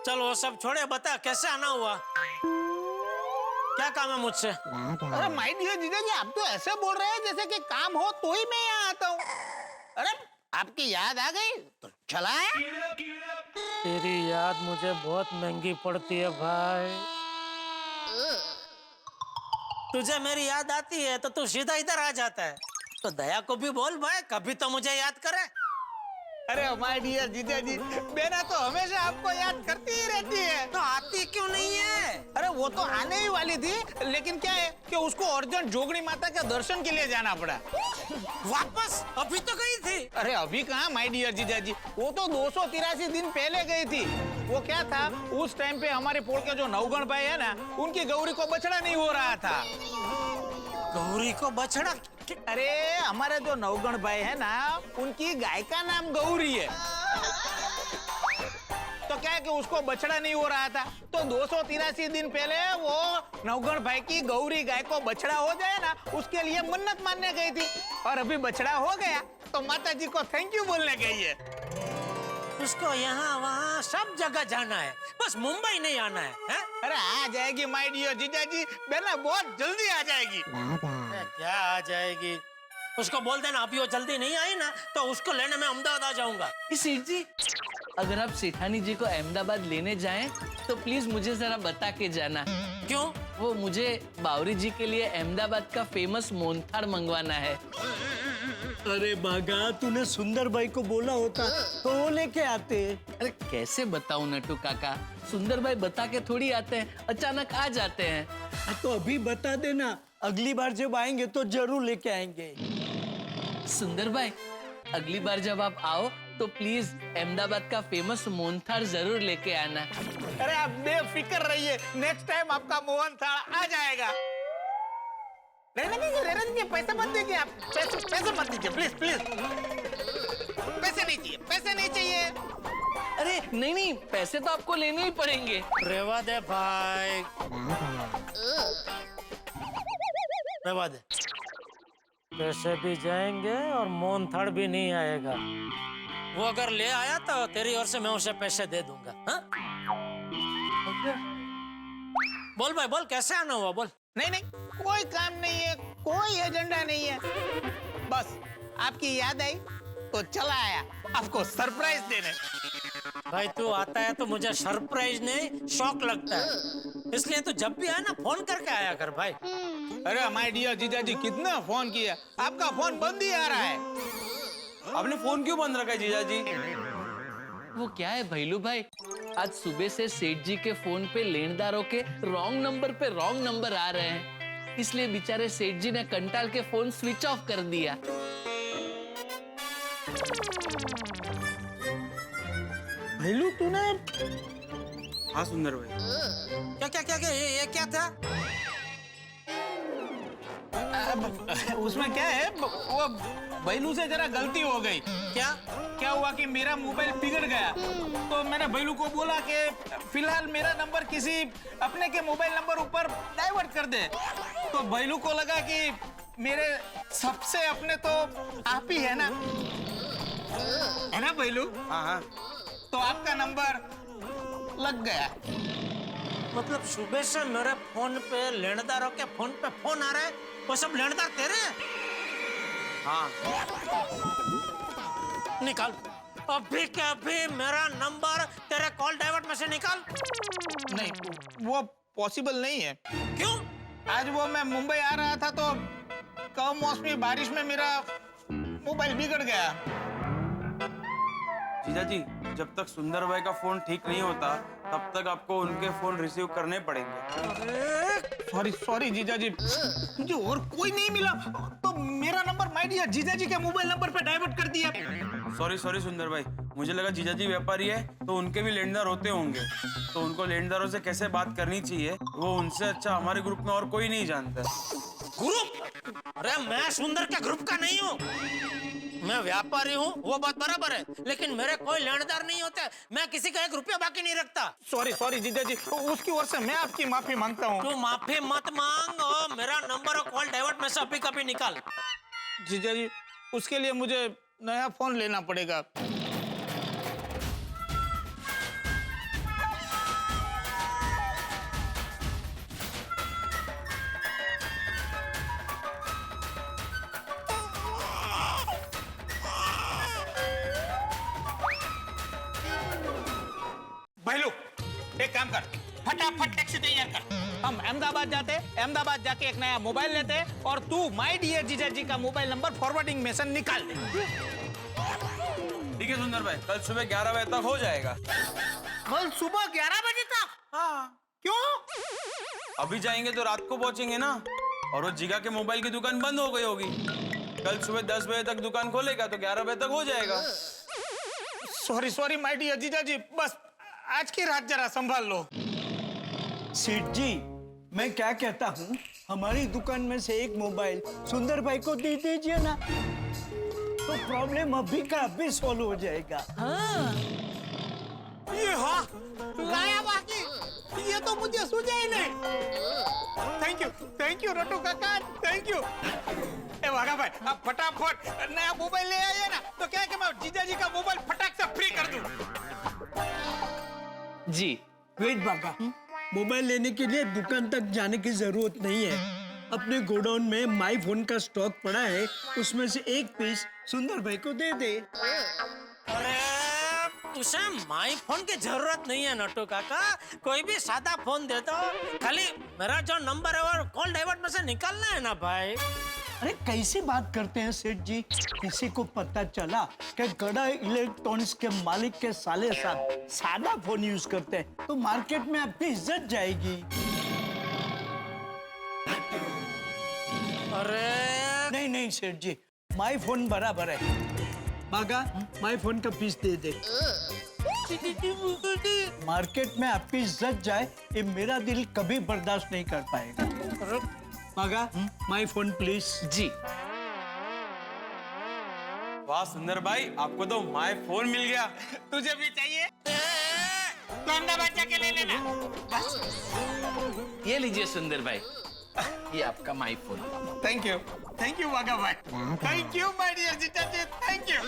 चल वो सब छोड़े, बता कैसे आना हुआ, क्या काम है मुझसे? अरे माय डियर जीजा जी, आप तो ऐसे बोल रहे हैं जैसे कि काम हो तो ही मैं यहाँ आता हूँ। अरे आपकी याद आ गई तो चला है। तेरी याद मुझे बहुत महंगी पड़ती है भाई। तुझे मेरी याद आती है तो तू सीधा इधर आ जाता है, तो दया को भी बोल भाई कभी तो मुझे याद करे। अरे माय डियर जीजा जी, बेना तो हमेशा आपको याद करती ही रहती है। तो आती क्यों नहीं है? अरे वो तो आने ही वाली थी, लेकिन क्या है कि उसको अर्जेंट जोगनी माता के दर्शन के लिए जाना पड़ा। वापस? अभी तो गई थी। अरे अभी कहाँ माय डियर जीजा जी, वो तो 283 दिन पहले गई थी। वो क्या था, उस टाइम पे हमारे पोल के जो नवगण भाई है ना, उनकी गौरी को बछड़ा नहीं हो रहा था। गौरी को बछड़ा? अरे हमारे जो नवगण भाई है ना, उनकी गाय का नाम गौरी है। तो क्या है कि उसको बछड़ा नहीं हो रहा था, तो 283 दिन पहले वो नवगण भाई की गौरी गाय को बछड़ा हो जाए ना, उसके लिए मन्नत मानने गई थी। और अभी बछड़ा हो गया तो माता जी को थैंक यू बोलने गई है। उसको यहाँ वहाँ सब जगह जाना है, बस मुंबई नहीं आना है? अरे आ जाएगी माय डियर जीजा जी, बेना बहुत जल्दी आ जाएगी। क्या आ जाएगी? उसको बोल देना अभी वो जल्दी नहीं आई ना तो उसको लेने में अहमदाबाद आ जाऊंगा। सेठ जी, अगर आप सेठानी जी को अहमदाबाद लेने जाएं तो प्लीज मुझे जरा बता के जाना। क्यों? वो मुझे बावरी जी के लिए अहमदाबाद का फेमस मोहनथाल मंगवाना है। अरे बागा, तूने सुंदर भाई को बोला होता तो वो लेके आते। अरे कैसे बताऊं नट्टू काका, सुंदर भाई बता के थोड़ी आते हैं, अचानक आ जाते हैं। तो अभी बता देना, अगली बार जब आएंगे तो जरूर लेके आएंगे। सुंदर भाई, अगली बार जब आप आओ तो प्लीज अहमदाबाद का फेमस मोहनथाल जरूर लेके आना। अरे आप बेफिक्र रहिए, नेक्स्ट टाइम आपका मोहनथाल आ जाएगा। रहने दीजिए, पैसे मत दीजिए आप, पैसे मत दीजिए प्लीज प्लीज। पैसे नहीं चाहिए। अरे नहीं, पैसे तो आपको लेने ही पड़ेंगे। रेवा दे भाई, रेवा दे। पैसे भी जाएंगे और मोहनथाल भी नहीं आएगा। वो अगर ले आया तो तेरी ओर से मैं उसे पैसे दे दूंगा। हाँ? बोल भाई बोल, कैसे आना हुआ बोल। नहीं कोई काम नहीं है, कोई एजेंडा नहीं है, बस आपकी याद आई तो चला आया आपको सरप्राइज देने। भाई तू आता है तो मुझे सरप्राइज नहीं शौक लगता है, इसलिए तू जब भी आए ना फोन करके आया कर भाई। अरे माय डियर जीजा जी, कितना फोन किया, आपका फोन बंद ही आ रहा है। आपने फोन क्यों बंद रखा है जीजा जी? वो क्या है भैलू भाई, आज सुबह से सेठ जी के फोन पे लेनदारों के रॉन्ग नंबर आ रहे हैं, इसलिए बेचारे सेठ जी ने कंटाल के फोन स्विच ऑफ कर दिया। भैलू तूने? हाँ सुंदर भाई। क्या क्या क्या क्या ये क्या था? उसमें क्या है, वो भैलू से जरा गलती हो गई। क्या हुआ कि मेरा मोबाइल बिगड़ गया, तो मैंने भैलू को बोला कि फिलहाल मेरा नंबर किसी अपने के मोबाइल नंबर ऊपर डाइवर्ट कर दे। तो भैलू को लगा कि मेरे सबसे अपने तो आप ही है ना भैलू? हाँ। तो आपका नंबर लग गया। मतलब सुबह से मेरे फोन पे लेनदारों के फोन पे फोन आ रहा है, वो सब लेनदार तेरे हैं? हाँ। निकाल अभी के अभी मेरा नंबर तेरे कॉल डाइवर्ट में से निकाल। नहीं, वो पॉसिबल नहीं है। क्यों? आज वो मैं मुंबई आ रहा था तो कमौसमी बारिश में मेरा मोबाइल बिगड़ गया। जीजा जी, जब तक सुंदर भाई का फोन ठीक नहीं होता तब तक आपको उनके फोन रिसीव करने पड़ेंगे। सॉरी जीजा जी, मुझे और कोई नहीं मिला तो मेरा नंबर माय डियर जीजा जी के मोबाइल नंबर पे डाइवर्ट कर दिया। सॉरी सुंदर भाई, मुझे लगा जीजा जी व्यापारी है तो उनके भी लेनदार होते होंगे, तो उनको लेनदारों से कैसे बात करनी चाहिए वो उनसे अच्छा हमारे ग्रुप में और कोई नहीं जानता। ग्रुप? अरे मैं सुंदर के ग्रुप का नहीं हूँ, मैं व्यापारी हूँ, वो बात बराबर है, लेकिन मेरे कोई लेनदार नहीं होते, मैं किसी का 1 रुपया बाकी नहीं रखता। सॉरी जीजा जी, उसकी ओर से मैं आपकी माफी मांगता हूँ। तू माफी मत मांग और मेरा नंबर और कॉल डाइवर्ट में से अभी कभी निकाल। जीजा जी, उसके लिए मुझे नया फोन लेना पड़ेगा। भैलू, एक काम कर, फटाफट टैक्सी तैयार कर, हम अहमदाबाद जाते, अहमदाबाद जाके एक नया मोबाइल लेते और तू माय डियर जीजा जी का मोबाइल नंबर फॉरवर्डिंग में से निकाल दे। ठीक है सुंदर भाई, कल सुबह 11 बजे तक हो जाएगा। कल सुबह 11 बजे तक? हाँ। क्यों? अभी जाएंगे तो रात को पहुंचेंगे ना, और वो जिगा के मोबाइल की दुकान बंद हो गई होगी। कल सुबह 10 बजे तक दुकान खोलेगा तो 11 बजे तक हो जाएगा। सॉरी माय डियर जीजा जी, बस आज की रात जरा संभाल लो। सेठ जी, मैं क्या कहता हूँ, हमारी दुकान में से एक मोबाइल सुंदर भाई को दे दीजिए ना, तो प्रॉब्लम अभी का अभी सॉल्व हो जाएगा। हाँ। ये हाँ, लाया बाकी, ये तो मुझे सूझा ही नहीं। थैंक यू रटू काका, थैंक यू। ए वागा भाई, आप फटाफट नया मोबाइल ले आइए ना, तो क्या है कि मैं जीजा जी का मोबाइल फटाक से फ्री कर दूं। जी। वेट बाबा, मोबाइल लेने के लिए दुकान तक जाने की जरूरत नहीं है, अपने गोडाउन में माई फोन का स्टॉक पड़ा है, उसमें से एक पीस सुंदर भाई को दे दे। अरे तुझे माई फोन की जरूरत नहीं है नटू काका, कोई भी सादा फोन दे दो, खाली मेरा जो नंबर है वो कॉल डाइवर्ट में से निकालना है ना भाई। अरे कैसी बात करते हैं सेठ जी, किसी को पता चला कि गड़ा इलेक्ट्रॉनिक्स के मालिक के साले साथ सादा फोन यूज करते हैं तो मार्केट में आपकी इज्जत जाएगी। अरे नहीं सेठ जी, माई फोन बराबर है। बागा, माई फोन का पीस दे दे। मार्केट में आपकी इज्जत जाए ये मेरा दिल कभी बर्दाश्त नहीं कर पाएगा। बागा, माई फोन प्लीज। जी। वाह सुंदर भाई, आपको तो माय फोन मिल गया। तुझे भी चाहिए तो अहमदाबाद जाके ले लेना। बस ये लीजिए सुंदर भाई, ये आपका माई फोन। थैंक यू वागा भाई, थैंक यू माय डियर जीजा जी, थैंक यू।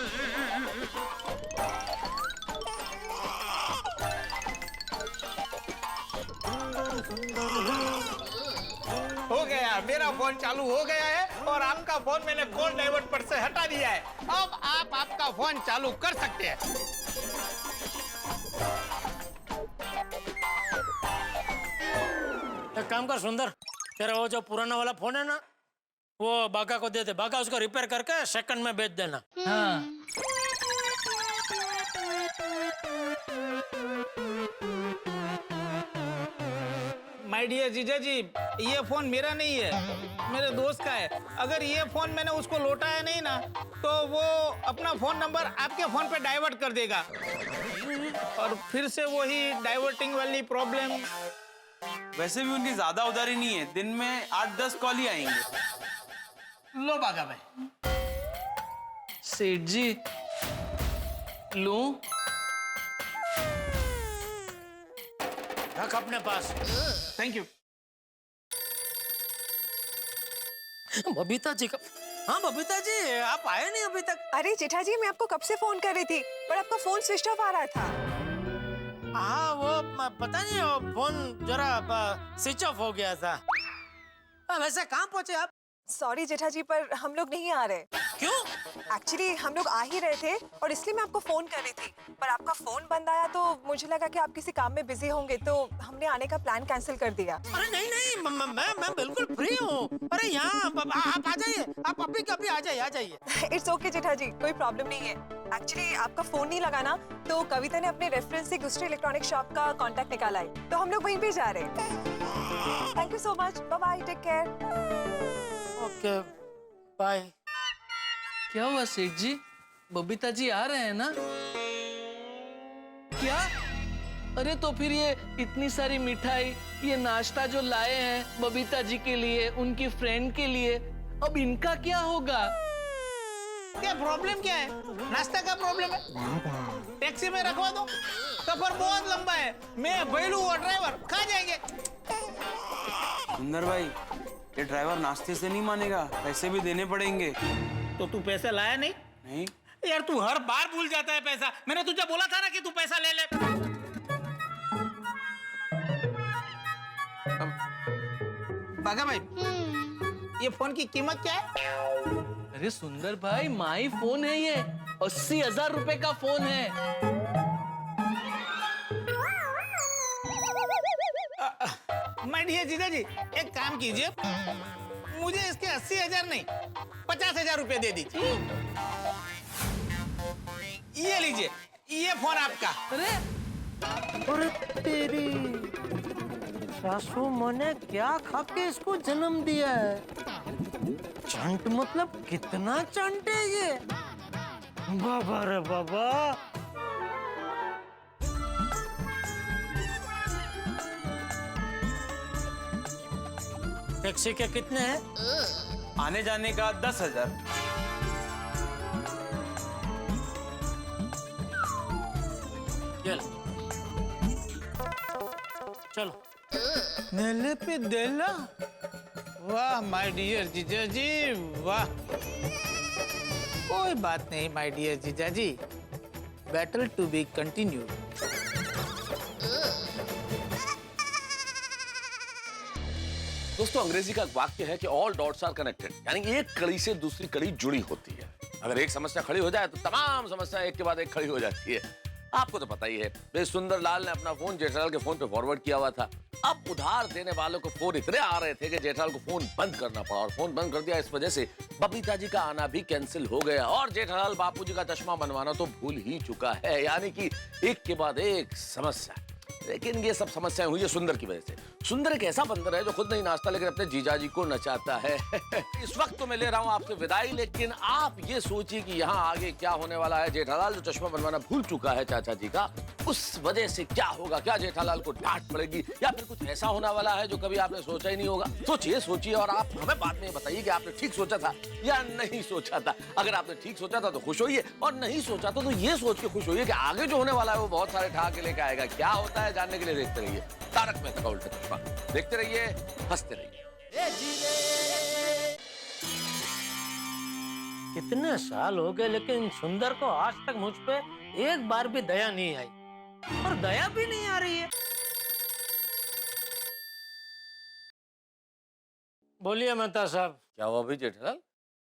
हो गया, गया, मेरा फोन चालू हो गया है और आपका फोन मैंने कॉल डाइवर्ट पर से हटा दिया है। अब आप आपका फोन चालू कर सकते हैं। एक काम कर सुंदर, तेरा वो जो पुराना वाला फोन है ना, वो बागा को दे दे। बागा उसको रिपेयर करके सेकंड में बेच देना। हाँ। माय डियर जीजा जी, ये फोन मेरा नहीं है, मेरे दोस्त का है। अगर ये फोन मैंने उसको लौटाया नहीं ना, तो वो अपना फोन नंबर आपके फोन पे डाइवर्ट कर देगा और फिर से वही डाइवर्टिंग वाली प्रॉब्लम। वैसे भी उनकी ज्यादा उधारी नहीं है, दिन में 8-10 कॉल ही आएंगे। लो बागा भाई। सेठ जी, लूं? रख अपने पास। Thank you. बबीता जी का। हाँ बबीता जी, आप आए नहीं अभी तक। अरे जेठा जी, मैं आपको कब से फोन कर रही थी, पर आपका फोन स्विच ऑफ आ रहा था। हाँ वो पता नहीं, वो फोन जरा स्विच ऑफ हो गया था। वैसे कहाँ पहुँचे आप? सॉरी जेठा जी, पर हम लोग नहीं आ रहे। क्यों? एक्चुअली हम लोग आ ही रहे थे और इसलिए मैं आपको फोन कर रही थी, पर आपका फोन बंद आया तो मुझे लगा कि आप किसी काम में बिजी होंगे, तो हमने आने का प्लान कैंसिल कर दिया। अरे नहीं नहीं, मैं बिल्कुल फ्री हूँ। अरे यहाँ आप आ जाइए, आप अभी कभी आ जाइए। इट्स ओके जेठा जी, कोई प्रॉब्लम नहीं है। एक्चुअली आपका फोन नहीं लगा ना, तो कविता ने अपने रेफरेंस से दूसरे इलेक्ट्रॉनिक शॉप का कॉन्टैक्ट निकाला है, तो हम लोग वहीं पे जा रहे हैं। Thank you so much, bye bye, take care. Okay bye. क्या हुआ सेठ जी? बबीता जी आ रहे हैं ना? क्या? अरे तो फिर ये इतनी सारी मिठाई, ये नाश्ता जो लाए हैं बबीता जी के लिए, उनकी फ्रेंड के लिए, अब इनका क्या होगा? क्या प्रॉब्लम क्या है? नाश्ता का प्रॉब्लम है? टैक्सी में रखवा दो, सफर बहुत लंबा है, मैं बैलू और ड्राइवर खा जाएंगे। सुंदर भाई, ये ड्राइवर नाश्ते से नहीं मानेगा, पैसे भी देने पड़ेंगे। तो तू पैसे लाया नहीं? नहीं यार, तू हर बार भूल जाता है पैसा। मैंने तुझे बोला था ना कि तू पैसा ले ले। बागा भाई, ये फोन की कीमत क्या है? अरे सुंदर भाई, माई फोन है ये, 80,000 रुपए का फोन है। माय डियर जीजा जी, एक काम कीजिए, मुझे इसके 80,000 नहीं 50,000 रुपए दे दीजिए। ये लीजिए, ये फोन आपका। अरे तेरी सासू मने क्या खा के इसको जन्म दिया है? चंट मतलब कितना चंट है ये, बाबा रे बाबा। टैक्सी के कितने हैं? आने जाने का 10,000। चलो। नेले पे देला। वाह माय डियर जीजा जी, वाह। कोई बात नहीं माय डियर जीजा जी, बैटल टू बी कंटिन्यूड। दोस्तों, अंग्रेजी का एक वाक्य है कि ऑल डॉट्स आर कनेक्टेड, यानी कि एक कड़ी से दूसरी कड़ी जुड़ी होती है। अगर एक समस्या खड़ी हो जाए तो तमाम समस्या एक के बाद एक खड़ी हो जाती है। आपको तो पता ही है, वे सुंदरलाल ने अपना फोन जेठालाल के फोन पे फॉरवर्ड किया हुआ था। अब उधार देने वालों को फोन इतने आ रहे थे कि जेठालाल को फोन बंद करना पड़ा, और फोन बंद कर दिया। इस वजह से बबीता जी का आना भी कैंसिल हो गया और जेठालाल बापूजी का चश्मा बनवाना तो भूल ही चुका है। यानी कि एक के बाद एक समस्या। लेकिन ये सब समस्याएं हुई है सुंदर की वजह से। सुंदर एक ऐसा बंदर है जो खुद नहीं नाचता लेकिन अपने जीजाजी को नचाता है। इस वक्त तो मैं ले रहा हूं आपसे विदाई, लेकिन आप ये सोचिए कि यहाँ आगे क्या होने वाला है। जेठालाल जो चश्मा बनवाना भूल चुका है चाचा जी का, उस वजह से क्या होगा? क्या जेठालाल को डांट पड़ेगी या फिर कुछ ऐसा होने वाला है जो कभी आपने सोचा ही नहीं होगा? सोचिए और आप हमें बाद में बताइए कि आपने ठीक सोचा था या नहीं सोचा था। अगर आपने ठीक सोचा था तो खुश होइए, और नहीं सोचा था तो ये सोच के खुश होइए कि आगे जो होने वाला है वो बहुत सारे ठहाके लेके आएगा। क्या होता है जानने के लिए देखते रहिए तारक मेहता का उल्टा चश्मा। देखते रहिए, हंसते रहिए। कितने साल हो गए लेकिन सुंदर को आज तक मुझ पे एक बार भी दया नहीं आई, और दया भी नहीं आ रही है। बोलिए मेहता साहब। क्या हुआ भाई जेठालाल,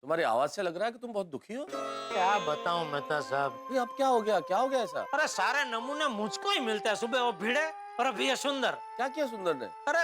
तुम्हारी आवाज से लग रहा है कि तुम बहुत दुखी हो। क्या बताऊं मेहता साहब। अब क्या हो गया, क्या हो गया ऐसा? अरे सारे नमूने मुझको ही मिलते हैं। सुबह वो भिड़े और अभी ये सुंदर। क्या किया सुंदर ने? अरे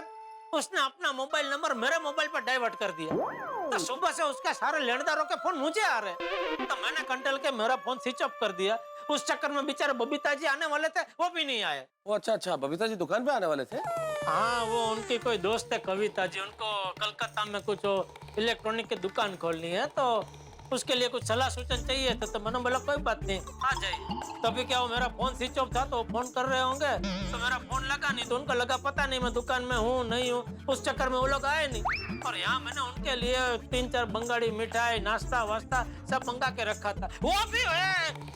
उसने अपना मोबाइल नंबर मेरे मोबाइल पर डाइवर्ट कर दिया। तो सुबह से उसके सारे लेनदारों के फोन मुझे आ रहे, तो मैंने कंट्रोल के मेरा फोन स्विच ऑफ कर दिया। उस चक्कर में बेचारे बबीता जी आने वाले थे, वो भी नहीं आए। वो अच्छा, बबीता जी दुकान पे आने वाले थे? हाँ, वो उनकी कोई दोस्त है कविता जी, उनको कलकत्ता में कुछ इलेक्ट्रॉनिक की दुकान खोलनी है, तो उसके लिए कुछ सलाह सूचन चाहिए था। तो मैंने बोला कोई बात नहीं, आ जाइए। तभी क्या हो, मेरा फोन स्विच ऑफ था, तो फोन कर रहे होंगे, तो मेरा फोन लगा नहीं, तो उनको लगा पता नहीं मैं दुकान में हूँ नहीं हूँ। उस चक्कर में वो लोग आए नहीं। और यहाँ मैंने उनके लिए 3-4 बंगाड़ी मिठाई नाश्ता वास्ता सब मंगा के रखा था। वो भी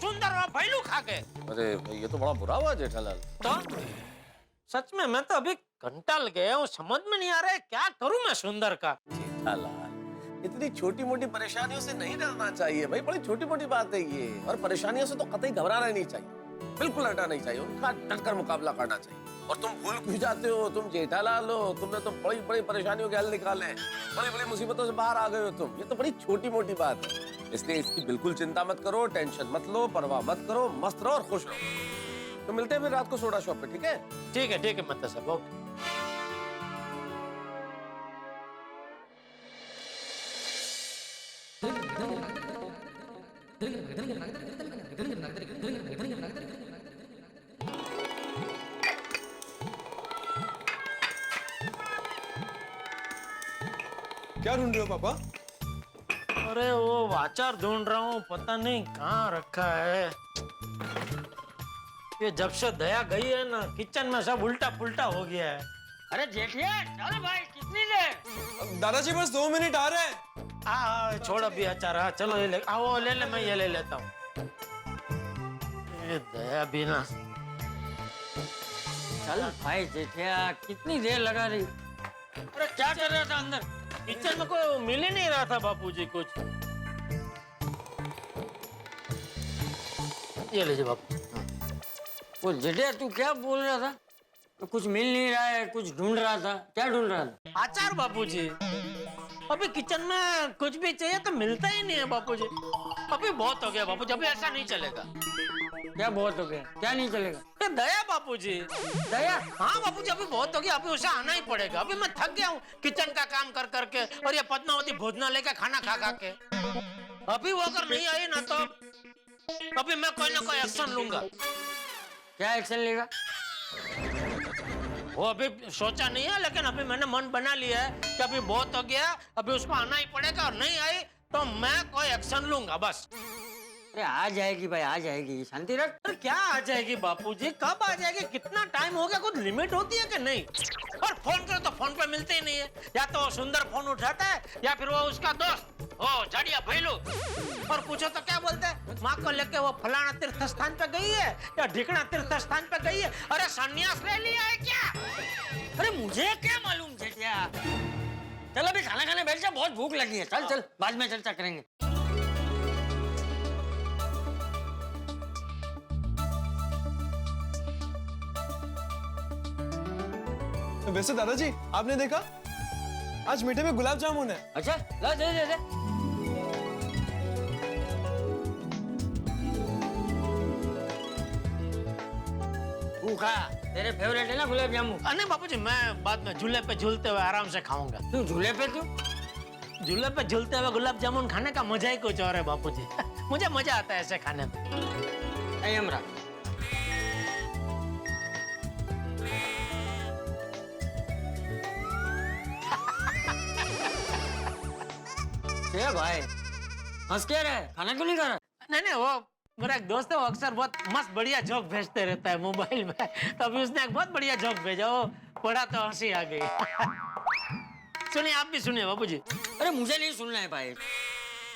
सुंदर और भैलू खा गए। अरे ये तो बड़ा बुरा हुआ जेठालाल। तो सच में मैं तो अभी कंटाल गया हूँ, समझ में नहीं आ रहा है क्या करूँ मैं सुंदर का। जेठालाल, इतनी छोटी मोटी परेशानियों से नहीं डरना चाहिए भाई, बड़ी छोटी मोटी बात है ये। और परेशानियों से तो कतई घबराना नहीं चाहिए, बिल्कुल डरना नहीं चाहिए, उनका डटकर मुकाबला करना चाहिए। और तुम भूल क्यों जाते हो, तुम जेठालाल हो, तुमने तो बड़ी बड़ी परेशानियों के हल निकाले, बड़ी बड़ी मुसीबतों से बाहर आ गए हो तुम। ये तो बड़ी छोटी मोटी बात है, इसलिए इसकी बिल्कुल चिंता मत करो, टेंशन मत लो, परवाह मत करो, मस्त रहो और खुश रहो। तो मिलते हैं फिर रात को सोडा शॉप पे, ठीक है? ठीक है मतलब सब ओके। क्या ढूंढ रहे हो पापा? अरे वो वाचार ढूंढ रहा हूँ, पता नहीं कहाँ रखा है। ये जब से दया गई है ना, किचन में सब उल्टा पुल्टा हो गया है। अरे जेठिया, चलो भाई, कितनी देर? दादाजी बस 2 मिनट आ रहे हैं। हाँ छोड़ अभी अचार। हाँ चलो ये ले, वो ले ले, मैं ये ले लेता हूँ। ये दया भी ना। चल भाई जेठिया, कितनी देर लगा रही? अरे क्या कर रहा था अंदर? किचन में कोई मिल ही नहीं रहा था बापूजी कुछ। ये लीजिए बापू। वो जेठिया तू क्या बोल रहा था? तो कुछ मिल नहीं रहा है, कुछ ढूंढ रहा था, क्या ढूंढ रहा था? अचार बापूजी। अभी किचन में कुछ भी चाहिए तो मिलता ही नहीं है बापूजी। अभी बहुत हो गया बापूजी, अभी ऐसा नहीं चलेगा। क्या बहुत हो गया? क्या नहीं चलेगा? ये दया बापूजी। दया? हाँ बापूजी, अभी बहुत हो गया, अभी उसे आना ही पड़ेगा। अभी मैं थक गया हूँ किचन का काम कर करके, और ये पद्मावती भोजनालय का खाना खा खा के। अभी वो अगर नहीं आई ना, तो अभी मैं कोई ना कोई एक्शन लूंगा। क्या एक्शन लेगा? वो अभी सोचा नहीं है, लेकिन अभी मैंने मन बना लिया है कि अभी बहुत हो गया, अभी उसको आना ही पड़ेगा, और नहीं आई तो मैं कोई एक्शन लूंगा बस। अरे आ जाएगी भाई, आ जाएगी, शांति रख। अरे क्या आ जाएगी बापूजी, कब आ जाएगी? कितना टाइम हो गया? कुछ लिमिट होती है कि नहीं? और फोन करो तो फोन पे मिलते ही नहीं है। या तो सुंदर फोन उठाता है, या फिर वो उसका दोस्त ओ झाड़िया भैलू। और पूछो तो क्या बोलते हैं, माँ को लेके वो फलाना तीर्थ स्थान पे गई है या ढिकना तीर्थ स्थान पे गई है। अरे संन्यास ले लिया है क्या? अरे मुझे क्या मालूम जेठिया। चल अभी खाना खाने बैठ जा, बहुत भूख लगी है। चल चल, बाद में चर्चा करेंगे। वैसे दादाजी आपने देखा, आज मीठे में गुलाब जामुन है। अच्छा ला, दे दे दे। भूखा तेरे फेवरेट है ना गुलाब जामुन? नहीं बापूजी, मैं बाद में झूले पे झूलते हुए आराम से खाऊंगा। तू झूले पे? तू झूले पे झूलते हुए गुलाब जामुन खाने का मजा ही कुछ और है बापूजी। मुझे मजा आता है ऐसे खाने में। हमरा भाई हंस क्या रहा है? खाना क्यों नहीं खा रहा? नहीं, वो मेरा एक दोस्त है, वो अक्सर बहुत मस्त बढ़िया जोक भेजते रहता है मोबाइल में। तो अभी उसने एक बहुत बढ़िया जोक भेजा, वो पढ़ा तो हंसी आ गई। सुनिए, आप भी सुनिए बापूजी। अरे मुझे नहीं सुनना है भाई,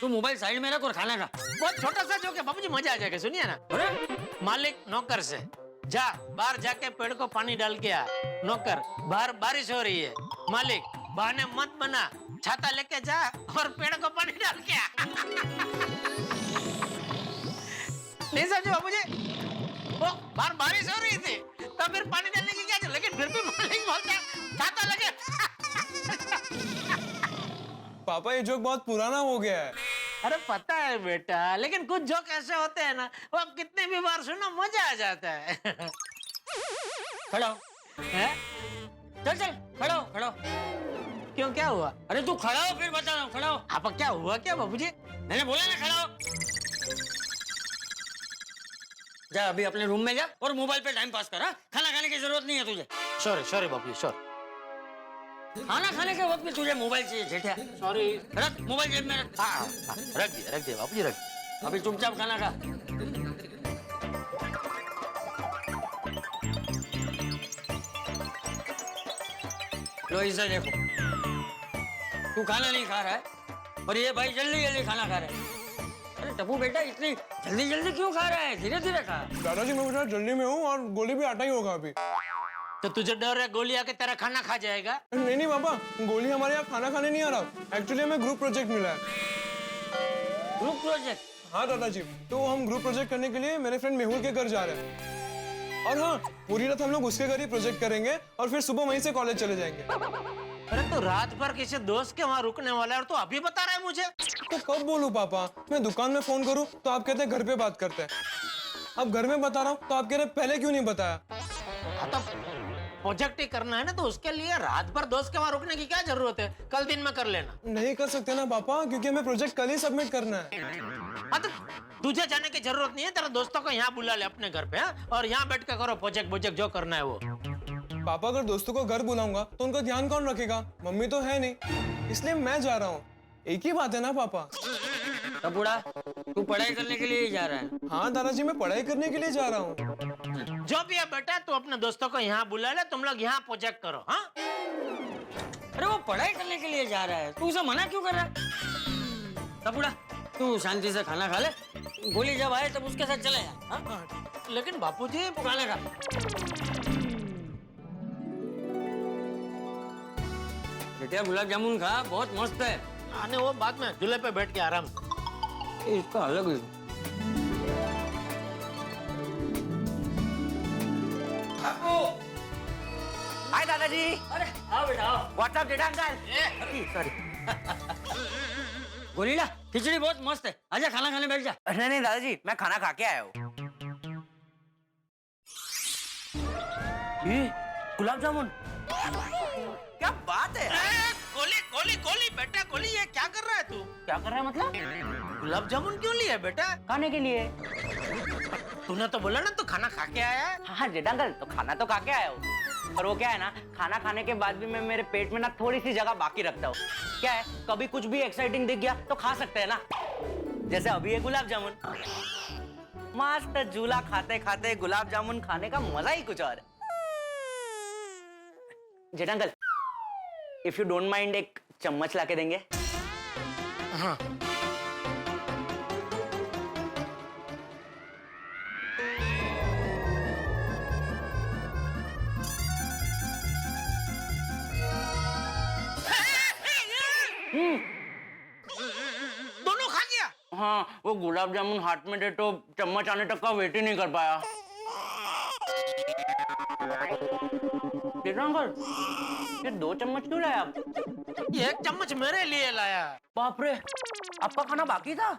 तू मोबाइल साइड में रख और खाना खा। बहुत छोटा सा जोक है बापूजी, मजा आ जाएगा। सुनिए ना। अरे मालिक नौकर से, जा बाहर जाके पेड़ को पानी डाल के आ। नौकर, बाहर बारिश हो रही है। मालिक, बहाने मत बना, छाता लेके जा और पेड़ को पानी डाल के आ। नहीं समझे बाबूजी? वो बाहर बारिश हो रही थी, तो फिर पानी डालने की क्या, लेकिन फिर भी मालिक बोलता छाता लगे। पापा ये जोक बहुत पुराना हो गया है। अरे पता है बेटा, लेकिन कुछ जोक ऐसे होते हैं ना, वो आप कितने भी बार सुनो मजा आ जाता है। खड़ा हो। हैं? चल चल खड़ा हो, खड़ा हो। क्यों, क्या हुआ? अरे तू खड़ा हो फिर बता रहा हूँ, खड़ा हो। आप क्या हुआ क्या बाबूजी? मैंने बोला ना खड़ा हो। जा अभी अपने रूम में जा और मोबाइल पे टाइम पास कर। हाँ? खाना खाने की जरूरत नहीं है तुझे। सॉरी सॉरी बाबूजी, सॉरी। खाना खाने के वक्त में तुझे मोबाइल चाहिए जेठिया। सॉरी। रख मोबाइल जेब में रख। हाँ, रख दिया बाबूजी, रख दिया। अभी चुपचाप खाना खा। लो इसे देखो, तू खाना नहीं खा रहा है और ये भाई जल्दी जल्दी खाना खा रहे हैं। अरे टप्पू बेटा इतनी जल्दी जल्दी क्यों खा रहा है? धीरे धीरे खा। दादाजी मैं थोड़ा जल्दी में हूँ और गोली भी आटा ही होगा अभी। तो तुझे डर है गोली आके तेरा खाना खा जाएगा? नहीं पापा, गोली हमारे यहाँ खाना खाने नहीं आ रहा। एक्चुअली हमें ग्रुप प्रोजेक्ट मिला है। Group project? हाँ दादाजी, तो हम ग्रुप प्रोजेक्ट करने के लिए मेरे फ्रेंड मेहुल के घर जा रहे हैं। और हाँ, पूरी रात हम लोग उसके घर ही प्रोजेक्ट करेंगे और फिर सुबह वहीं से कॉलेज चले जाएंगे। अरे तो रात भर किसी दोस्त के वहाँ रुकने वाला है और तू अभी बता रहा है मुझे? तो कब बोलूं पापा? मैं दुकान में फोन करूं तो आप कहते हैं घर पे बात करते हैं। अब घर में बता रहा हूँ तो आप कह रहे पहले क्यों नहीं बताया? हाँ तो प्रोजेक्ट ही करना है ना, तो उसके लिए रात भर दोस्त के वहाँ रुकने की क्या जरूरत है? कल दिन में कर लेना। नहीं कर सकते ना पापा, क्योंकि हमें प्रोजेक्ट कल ही सबमिट करना है। हाँ तो तुझे जाने की जरूरत नहीं है, तेरे दोस्तों को यहाँ बुला ले अपने घर पे। हाँ? और यहाँ बैठ के करो प्रोजेक्ट जो करना है वो। पापा अगर दोस्तों को घर बुलाऊंगा तो उनका ध्यान कौन रखेगा? मम्मी तो है नहीं, इसलिए मैं जा रहा हूँ। एक ही बात है ना पापा। टपुड़ा, तू पढ़ाई करने के लिए ही जा रहा है? हाँ दादाजी, मैं पढ़ाई करने के लिए जा रहा हूँ। जो भी है बेटा, तू अपने दोस्तों को यहाँ बुला ले, तुम लोग यहाँ प्रोजेक्ट करो। हाँ? अरे वो पढ़ाई करने के लिए जा रहा है, तू उसे मना क्यों कर रहा है? टपुड़ा, तू शांति से खाना खा ले, गोली जब आए तब उसके साथ चले जा। हाँ? लेकिन बापूजी खाना खा। बेटा गुलाब जामुन खा, बहुत मस्त है। आने वो बाद में झूले पे बैठ के आराम से। इसका अलग ही। हाय दादाजी। अरे आओ बेटा आओ। व्हाट्सअप जेठा अंकल। सॉरी। गोलीला खिचड़ी बहुत मस्त है, आजा खाना खाने बैठ जा। नहीं दादाजी, मैं खाना खा के आया हूँ। गुलाब जामुन, क्या बात है? गोली गोली गोली बेटा, गोली ये क्या कर रहा है तू? क्या कर रहा है मतलब? गुलाब जामुन क्यों लिया बेटा? खाने के लिए। तूने तो बोला ना तू खाना खा के आया है। हाँ जेठा अंकल, तो खाना तो खा के आया हूँ, पर वो क्या है ना, खाना खाने के बाद भी मैं मेरे पेट में ना थोड़ी सी जगह बाकी रखता हूँ। क्या है, कभी कुछ भी एक्साइटिंग दिख गया तो खा सकते हैं ना। जैसे अभी ये गुलाब जामुन, मस्त झूला खाते खाते गुलाब जामुन खाने का मजा ही कुछ और है। Jetha uncle, if you don't mind एक चम्मच लाके देंगे? हाँ। दोनों खा गया? हाँ, वो गुलाब जामुन हाथ में दे तो चम्मच आने तक का वेट ही नहीं कर पाया। अंकल, ये 2 चम्मच क्यों लाया आप? ये 1 चम्मच मेरे लिए लाया। बाप रे, आपका खाना बाकी था?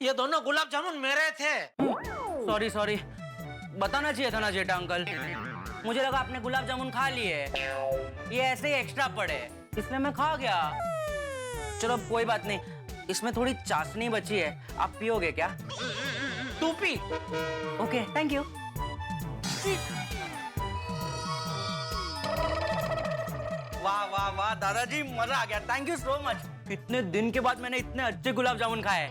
ये दोनों गुलाब जामुन मेरे थे। सॉरी, बताना चाहिए था ना जेठा अंकल। मुझे लगा आपने गुलाब जामुन खा लिए, ये ऐसे ही एक्स्ट्रा पड़े, इसलिए मैं खा गया। चलो कोई बात नहीं, इसमें थोड़ी चाशनी बची है, आप पियोगे क्या? तू पी। Okay, thank you. वाह वाह वाह दादाजी, मजा आ गया, थैंक यू सो मच। इतने दिन के बाद मैंने इतने अच्छे गुलाब जामुन खाए।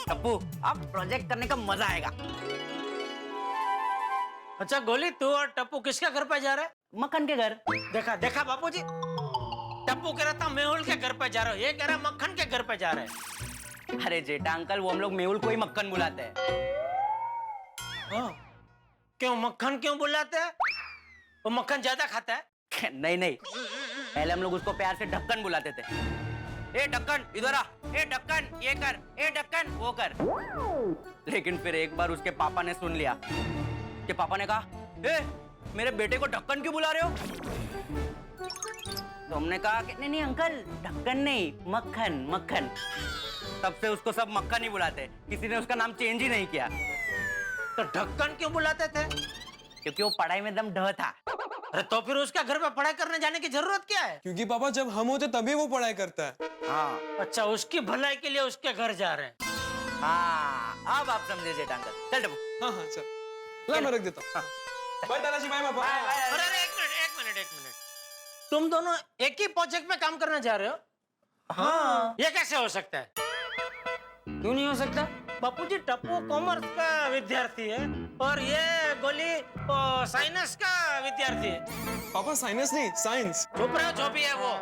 टप्पू, अब प्रोजेक्ट करने का मजा आएगा। अच्छा गोली, तू और टप्पू किसके घर पे जा रहे? मक्खन के घर। देखा बापूजी, टप्पू कह रहा था मेहुल के घर पे जा रहा हूँ, ये कह रहा मक्खन के घर पे जा रहे हैं। अरे जेठा अंकल, वो हम लोग मेहुल को ही मक्खन बुलाते हैं। क्यों मक्खन क्यों बुलाते हैं? वो मक्खन ज्यादा खाता है? नहीं, पहले हम लोग उसको प्यार से ढक्कन बुलाते थे। ए ढक्कन इधर आ, ए ढक्कन ये कर, ए ढक्कन वो कर। लेकिन फिर एक बार उसके पापा ने सुन लिया कि पापा ने कहा, ए मेरे बेटे को ढक्कन क्यों बुला रहे हो? तो हमने कहा कि नहीं नहीं अंकल, ढक्कन नहीं, मक्खन मक्खन। तब से उसको सब मक्खन ही बुलाते, किसी ने उसका नाम चेंज ही नहीं किया। तो ढक्कन क्यों बुलाते थे? क्योंकि वो पढ़ाई में दम ढ था। अरे तो फिर उसका घर में पढ़ाई करने जाने की जरूरत क्या है? क्योंकि पापा जब हम होते तभी वो पढ़ाई करता है। हाँ। अच्छा, उसकी भलाई के लिए उसके घर जा रहे हैं। हाँ, अब आप समझे जेठ अंकल। चल टप्पू। हाँ हाँ चल, ला मैं रख देता हूँ। बाय दादाजी, बाय पापा। अरे एक मिनट। तुम दोनों एक ही प्रोजेक्ट में काम करने जा रहे हो? हाँ। ये कैसे हो सकता है? क्यों नहीं हो सकता? बापूजी, टप्पू कॉमर्स का विद्यार्थी है और ये गोली साइंस का विद्यार्थी है। पापा साइंस नहीं, साइंस। चुप रहो, जो भी है वो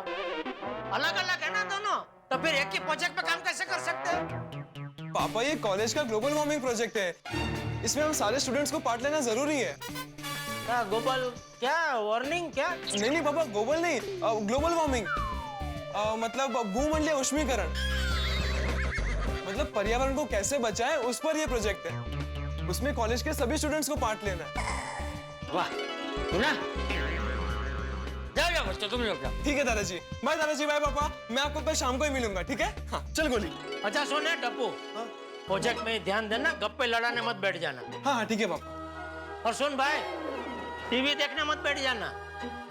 अलग अलग है ना दोनों, तो फिर एक ही प्रोजेक्ट पे काम कैसे कर सकते हैं? पापा ये कॉलेज का ग्लोबल वार्मिंग प्रोजेक्ट है, इसमें हम सारे स्टूडेंट्स को पार्ट लेना जरूरी है। क्या ग्लोबल, क्या वार्निंग, क्या? नहीं पापा, ग्लोबल नहीं, ग्लोबल वार्मिंग मतलब भूमंडलीय उष्मीकरण, मतलब पर्यावरण को कैसे बचाएं, उस पर ये प्रोजेक्ट है। उसमें कॉलेज के सभी स्टूडेंट्स को पार्ट लेना है। वाह, सुना? जाओ बच्चों, तुम लोग जाओ। ठीक है दादाजी, बाय दादाजी, बाय पापा। मैं आपको कल शाम को ही मिलूंगा, ठीक है? हाँ चल गोली। अच्छा सुन टप्पू, प्रोजेक्ट में ध्यान देना, गप्पे लड़ाने मत बैठ जाना। हाँ ठीक है पापा। और सुन भाई, टीवी देखने मत बैठ जाना।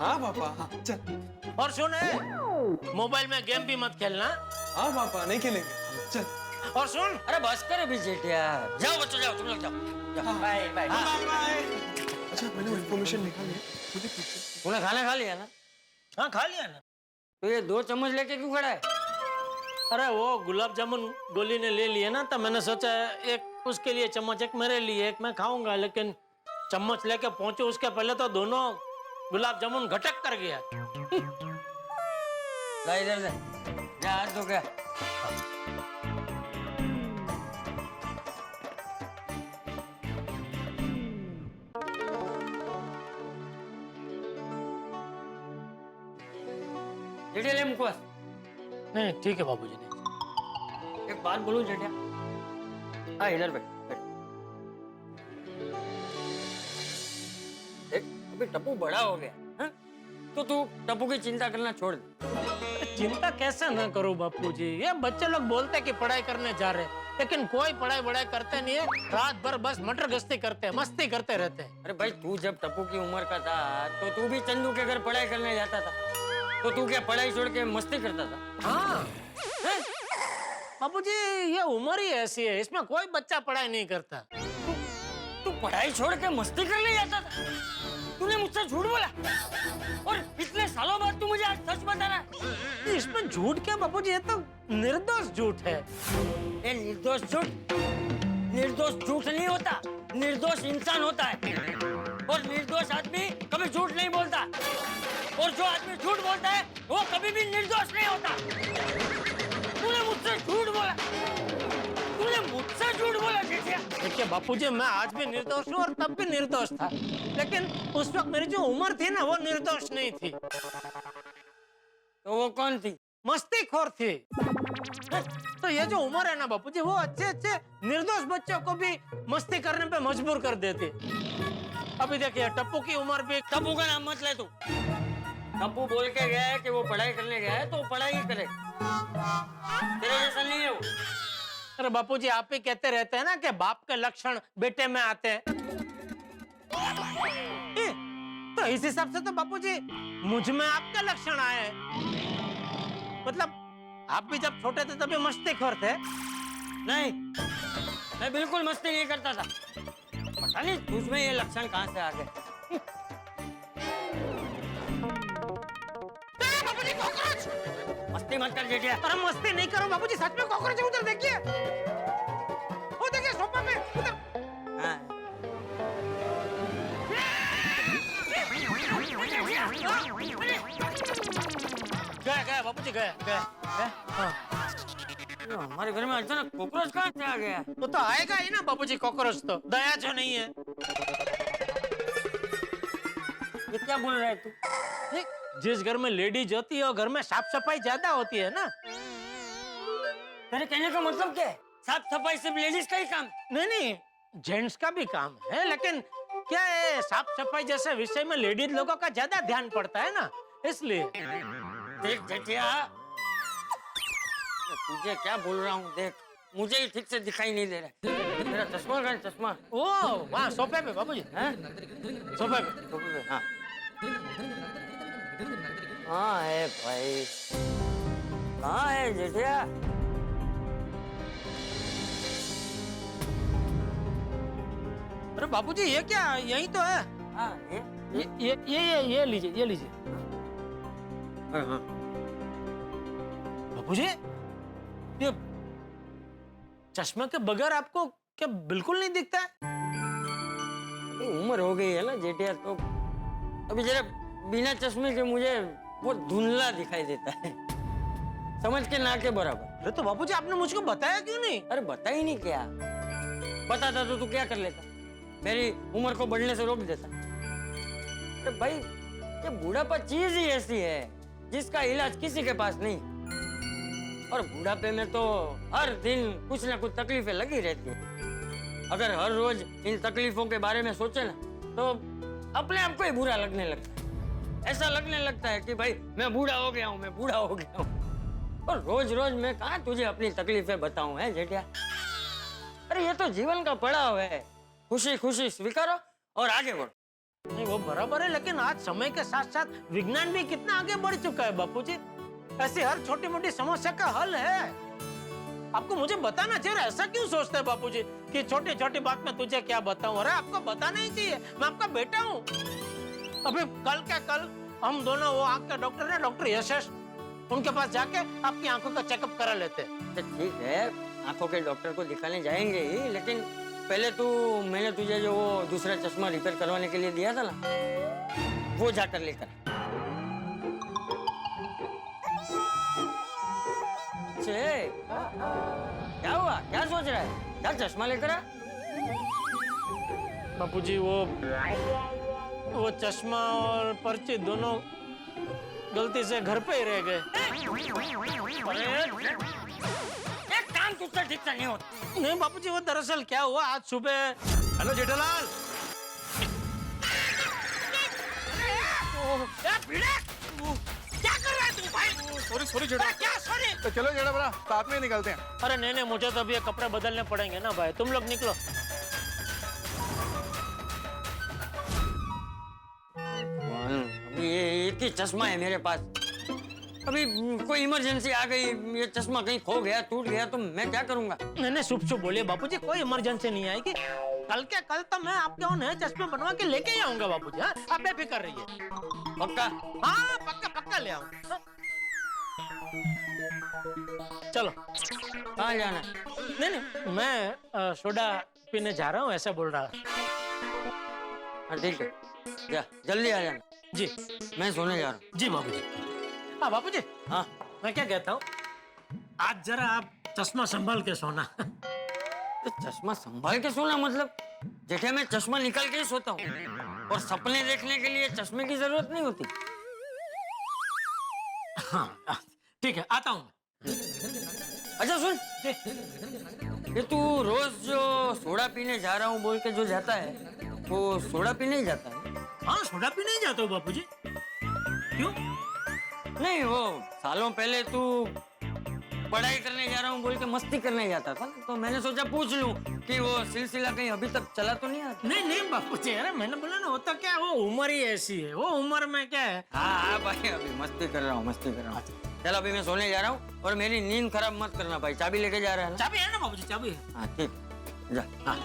हाँ पापा, हाँ चल। और सुन, मोबाइल में गेम भी मत खेलना। हाँ पापा, नहीं खेलेंगे, चल। और सुन, अरे बस करे भी जेठिया। जाओ बच्चों, जाओ, तुम लोग जाओ। Bye bye. अच्छा मैंने वो इन्फॉर्मेशन निकाल लिया, मुझे तूने खाना खा लिया ना? हाँ खा लिया ना। तो ये 2 चम्मच लेके क्यों खड़ा है? अरे वो गुलाब जामुन गोली ने ले लिए ना, तो मैंने सोचा एक उसके लिए चम्मच, एक मेरे लिए, एक मैं खाऊंगा। लेकिन चम्मच लेके पहुंचे उसके पहले तो दोनों गुलाब जामुन घटक कर गया। ला इधर से, जा हाथ धो के। जेठिया ले मुखवास। नहीं ठीक है बाबूजी, ने एक बात बोलूं जेठिया? हाँ इधर बैठ। देख, अभी टप्पू बड़ा हो गया, हाँ? तो तू टप्पू की चिंता करना छोड़ दे। चिंता कैसे ना करूं बापूजी, ये बच्चे लोग बोलते कि पढ़ाई करने जा रहे, लेकिन कोई पढ़ाई करते नहीं है। रात भर बस मटर गश्ती करते हैं, मस्ती करते रहते हैं। अरे भाई, तू जब टप्पू की उम्र का था तो तू भी चंदू के घर पढ़ाई करने जाता था, तो तू क्या पढ़ाई छोड़ के मस्ती करता था? हाँ बाबूजी, ये उम्र ही ऐसी है, इसमें कोई बच्चा पढ़ाई नहीं करता। तू पढ़ाई छोड़ के मस्ती करने जाता था? तूने मुझसे झूठ बोला, और इतने सालों बाद तू मुझे आज सच बता रहा है। इसमें झूठ क्या बाबूजी, ये तो निर्दोष झूठ है। ये निर्दोष झूठ? निर्दोष झूठ नहीं होता, निर्दोष इंसान होता है। और निर्दोष आदमी कभी झूठ नहीं बोलता, और जो आदमी झूठ बोलता है वो कभी भी निर्दोष नहीं होता। तूने मुझसे झूठ बोला, तूने मुझसे झूठ बोला जेठिया। देखिए बापूजी, मैं आज भी निर्दोष हूँ और तब भी निर्दोष था, लेकिन उस वक्त मेरी जो उम्र थी ना, वो निर्दोष नहीं थी। तो वो कौन थी? मस्तीखोर थी। तो ये जो उम्र है ना बापूजी, वो अच्छे निर्दोष बच्चों को भी मस्ती करने पे मजबूर कर देती। अभी देखिए टप्पू की उम्र भी। टप्पू का नाम मत ले तू। टप्पू बोल के गया है कि वो पढ़ाई करने गया है, तो वो पढ़ाई ही करे, तेरे जैसा नहीं है वो। अरे बापूजी, आप ही कहते रहते हैं ना कि बाप के लक्षण बेटे में आते हैं। तो इस हिसाब से तो बापूजी मुझ में आपके लक्षण आए हैं। मतलब आप भी जब छोटे थे तभी मस्तीखोर थे? नहीं, मैं बिल्कुल मस्ती नहीं करता था। पता नहीं तुझमें ये लक्षण कहाँ से आ गए। मस्ती मत कर जेठिया। अरे मस्ती नहीं करो बाबूजी, सच में कॉकरोच है, उधर देखिए, वो देखिए सोफा पे उधर। हाँ। गया बाबूजी, गया। हाँ। हमारे घर में अचानक कॉकरोच कहाँ से आ गया? वो तो आएगा ही ना बाबूजी, कॉकरोच तो दया जो नहीं है। ये क्या बोल रहा है तू? जिस घर में लेडीज होती है, वो घर में साफ सफाई ज्यादा होती है ना। तेरे कहने का मतलब क्या है? साफ सफाई सिर्फ लेडीज का ही काम? नहीं, जेंट्स का भी काम है, लेकिन क्या है, साफ सफाई जैसे विषय में लेडीज लोगों का ज्यादा ध्यान पड़ता है ना, इसलिए। देख जेठिया, तुझे क्या बोल रहा हूँ देख, मुझे ही ठीक से दिखाई नहीं दे रहा है। मेरा चश्मा कहाँ है, चश्मा? ओ वहाँ सोफे पे बाबूजी, हैं? सोफे पे। हाँ हाँ है भाई, कहाँ है जेठिया? अरे बाबूजी ये क्या, यही तो है। हाँ ये लीजिए, ये लीजिए। बाबूजी ये चश्मा के बगैर आपको क्या बिल्कुल नहीं दिखता है? उम्र हो गई है ना जेठिया, तो अभी जरा बिना चश्मे के मुझे वो धुंधला दिखाई देता है, समझ के ना के बराबर। अरे तो बाबूजी आपने मुझको बताया क्यों नहीं? अरे बता ही नहीं क्या, बताता तो तू क्या कर लेता, मेरी उम्र को बढ़ने से रोक देता। अरे भाई ये बुढ़ापा चीज ही ऐसी है जिसका इलाज किसी के पास नहीं, और बुढ़ापे में तो हर दिन कुछ ना कुछ तकलीफें लगी रहती है। अगर हर रोज इन तकलीफों के बारे में सोचे ना तो अपने आप को ही बुरा लगने लगता है। ऐसा लगने लगता है कि भाई मैं बूढ़ा हो गया हूँ, मैं बूढ़ा हो गया हूँ। और रोज रोज मैं कहाँ तुझे अपनी तकलीफें बताऊं है जेठिया? अरे ये तो जीवन का पड़ाव है, खुशी खुशी स्वीकारो और आगे बढ़ो। नहीं वो बराबर है, लेकिन आज समय के साथ साथ विज्ञान भी कितना आगे बढ़ चुका है बापूजी। ऐसी हर छोटी मोटी समस्या का हल है। आपको मुझे बताना चाहिए, ऐसा क्यों सोचते हैं बापूजी कि छोटी छोटी बात में तुझे क्या बताऊं? अरे आपको बताना ही चाहिए, मैं आपका बेटा हूँ। अभी कल क्या कल हम दोनों वो आंख के डॉक्टर है, डॉक्टर यशेष, उनके पास जाके आपकी आंखों का चेकअप करा लेते हैं। ठीक है, आंखों के डॉक्टर को दिखाने जाएंगे ही, लेकिन पहले मैंने तुझे जो वो दूसरा चश्मा रिपेयर करवाने के लिए दिया था ना, वो जाकर लेकर। क्या हुआ, क्या सोच रहा है? क्या चश्मा लेकर आ? बापूजी वो चश्मा और पर्ची दोनों गलती से घर पे ही रह गए। एक काम तुझसे ठीक से नहीं होता। नहीं बापूजी, वो दरअसल क्या हुआ आज सुबह। हेलो जेठालाल। क्या कर रहा है तू भाई? सॉरी जेठा। क्या सॉरी? तो चलो जेठा बड़ा साथ में निकलते हैं। अरे नहीं मुझे तो अभी ये कपड़े बदलने पड़ेंगे ना भाई, तुम लोग निकलो। अभी ये एक ही चश्मा है मेरे पास, अभी कोई इमरजेंसी आ गई, ये चश्मा कहीं खो गया, टूट गया, तो मैं क्या करूंगा? नहीं शुभ बोलिए बापूजी, कोई इमरजेंसी नहीं आएगी। कल के कल तो मैं आपके वो नए चश्मे बनवा के लेके ही आऊंगा बापूजी। हाँ आप बेफिक्र रहिए। पक्का? हाँ पक्का ले आऊंगा। चलो। कहाँ जाना है? नहीं मैं सोडा पीने जा रहा हूँ, ऐसा बोल रहा। हाँ ठीक है, जा जल्दी आ जाना। जी मैं सोने जा रहा हूँ। जी बापूजी। हाँ बापूजी। हाँ मैं क्या कहता हूँ, आज जरा आप चश्मा संभाल के सोना। तो चश्मा संभाल के सोना मतलब? जेठे मैं चश्मा निकाल के ही सोता हूँ, और सपने देखने के लिए चश्मे की जरूरत नहीं होती। हाँ ठीक है, आता हूँ। अच्छा सुन, ये तू रोज जो सोडा पीने जा रहा हूँ बोल के जो जाता है, वो सोडा पीने ही जाता है? हाँ सोडा पीने ही जाता हूँ बापूजी। क्यों? नहीं, वो सालों पहले तू पढ़ाई करने जा रहा हूँ बोल के मस्ती करने जाता था, तो मैंने सोचा पूछ लूं कि वो सिलसिला कहीं अभी तक चला तो नहीं आता। नहीं बापूजी, अरे मैंने बोला ना, होता क्या, वो उम्र ही ऐसी है, वो उम्र में क्या है। हाँ भाई, अभी मस्ती कर रहा हूँ। चल अभी मैं सोने जा रहा हूँ, और मेरी नींद खराब मत करना भाई। चाबी लेके जा रहा है ना? चाबी है ना बाबूजी, चाबी है। हाँ ठीक, जा। हाँ।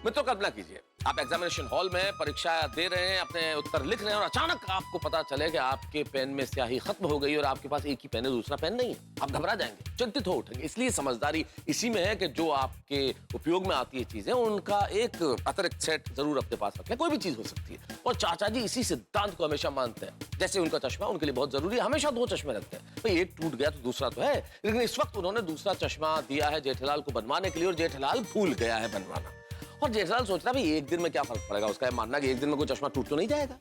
मित्रों कल्पना कीजिए, आप एग्जामिनेशन हॉल में परीक्षा दे रहे हैं, अपने उत्तर लिख रहे हैं, और अचानक आपको पता चले कि आपके पेन में स्याही खत्म हो गई और आपके पास एक ही पेन है, दूसरा पेन नहीं है। आप घबरा जाएंगे, चिंतित हो उठेंगे। इसलिए समझदारी इसी में है कि जो आपके उपयोग में आती है चीजें, उनका एक अतिरिक्त सेट जरूर अपने पास रखें। कोई भी चीज हो सकती है, और चाचा जी इसी सिद्धांत को हमेशा मानते हैं। जैसे उनका चश्मा उनके लिए बहुत जरूरी है, हमेशा 2 चश्मे रखते हैं। भाई एक टूट गया तो दूसरा तो है, लेकिन इस वक्त उन्होंने दूसरा चश्मा दिया है जेठेलाल को बनवाने के लिए, और जेठेलाल भूल गया है बनवाना। और जेठेलाल सोच रहा है भाई एक दिन में क्या फर्क पड़ेगा, उसका मानना कि एक दिन में कोई चश्मा टूट तो नहीं जाएगा।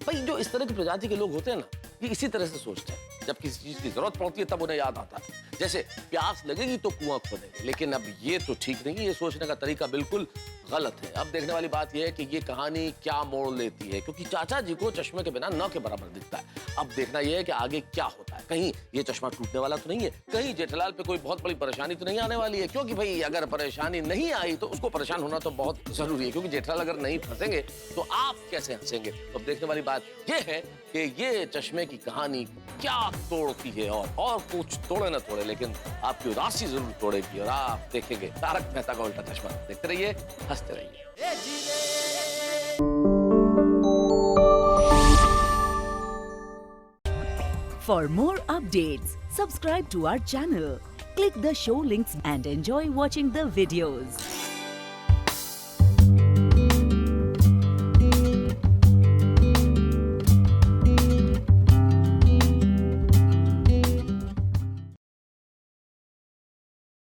भाई जो इस तरह की प्रजाति के लोग होते हैं ना, ये इसी तरह से सोचते हैं। जब किसी चीज की जरूरत पड़ती है तब उन्हें याद आता है। जैसे प्यास लगेगी तो कुआं खोदेंगे, लेकिन अब ये तो ठीक नहीं, ये सोचने का तरीका बिल्कुल गलत है। अब देखने वाली बात यह है कि ये कहानी क्या मोड़ लेती है, क्योंकि चाचा जी को चश्मे के बिना न के बराबर दिखता है। अब देखना यह है कि आगे क्या होता है, कहीं ये चश्मा टूटने वाला तो नहीं है, कहीं जेठालाल पे कोई बहुत बड़ी परेशानी तो नहीं आने वाली है। क्योंकि भाई अगर परेशानी नहीं आई तो उसको परेशान होना तो बहुत जरूरी है, क्योंकि जेठालाल अगर नहीं फंसेंगे तो आप कैसे हंसेंगे। तो अब देखने वाली बात यह है कि ये चश्मे की कहानी क्या तोड़ती है, और कुछ तोड़े ना तोड़े लेकिन आपकी उदासी जरूर तोड़ेगी। और आप देखेंगे तारक मेहता का उल्टा चश्मा। देखते रहिए, हंसते रहिए। For more updates, subscribe to our channel, click the show links and enjoy watching the videos.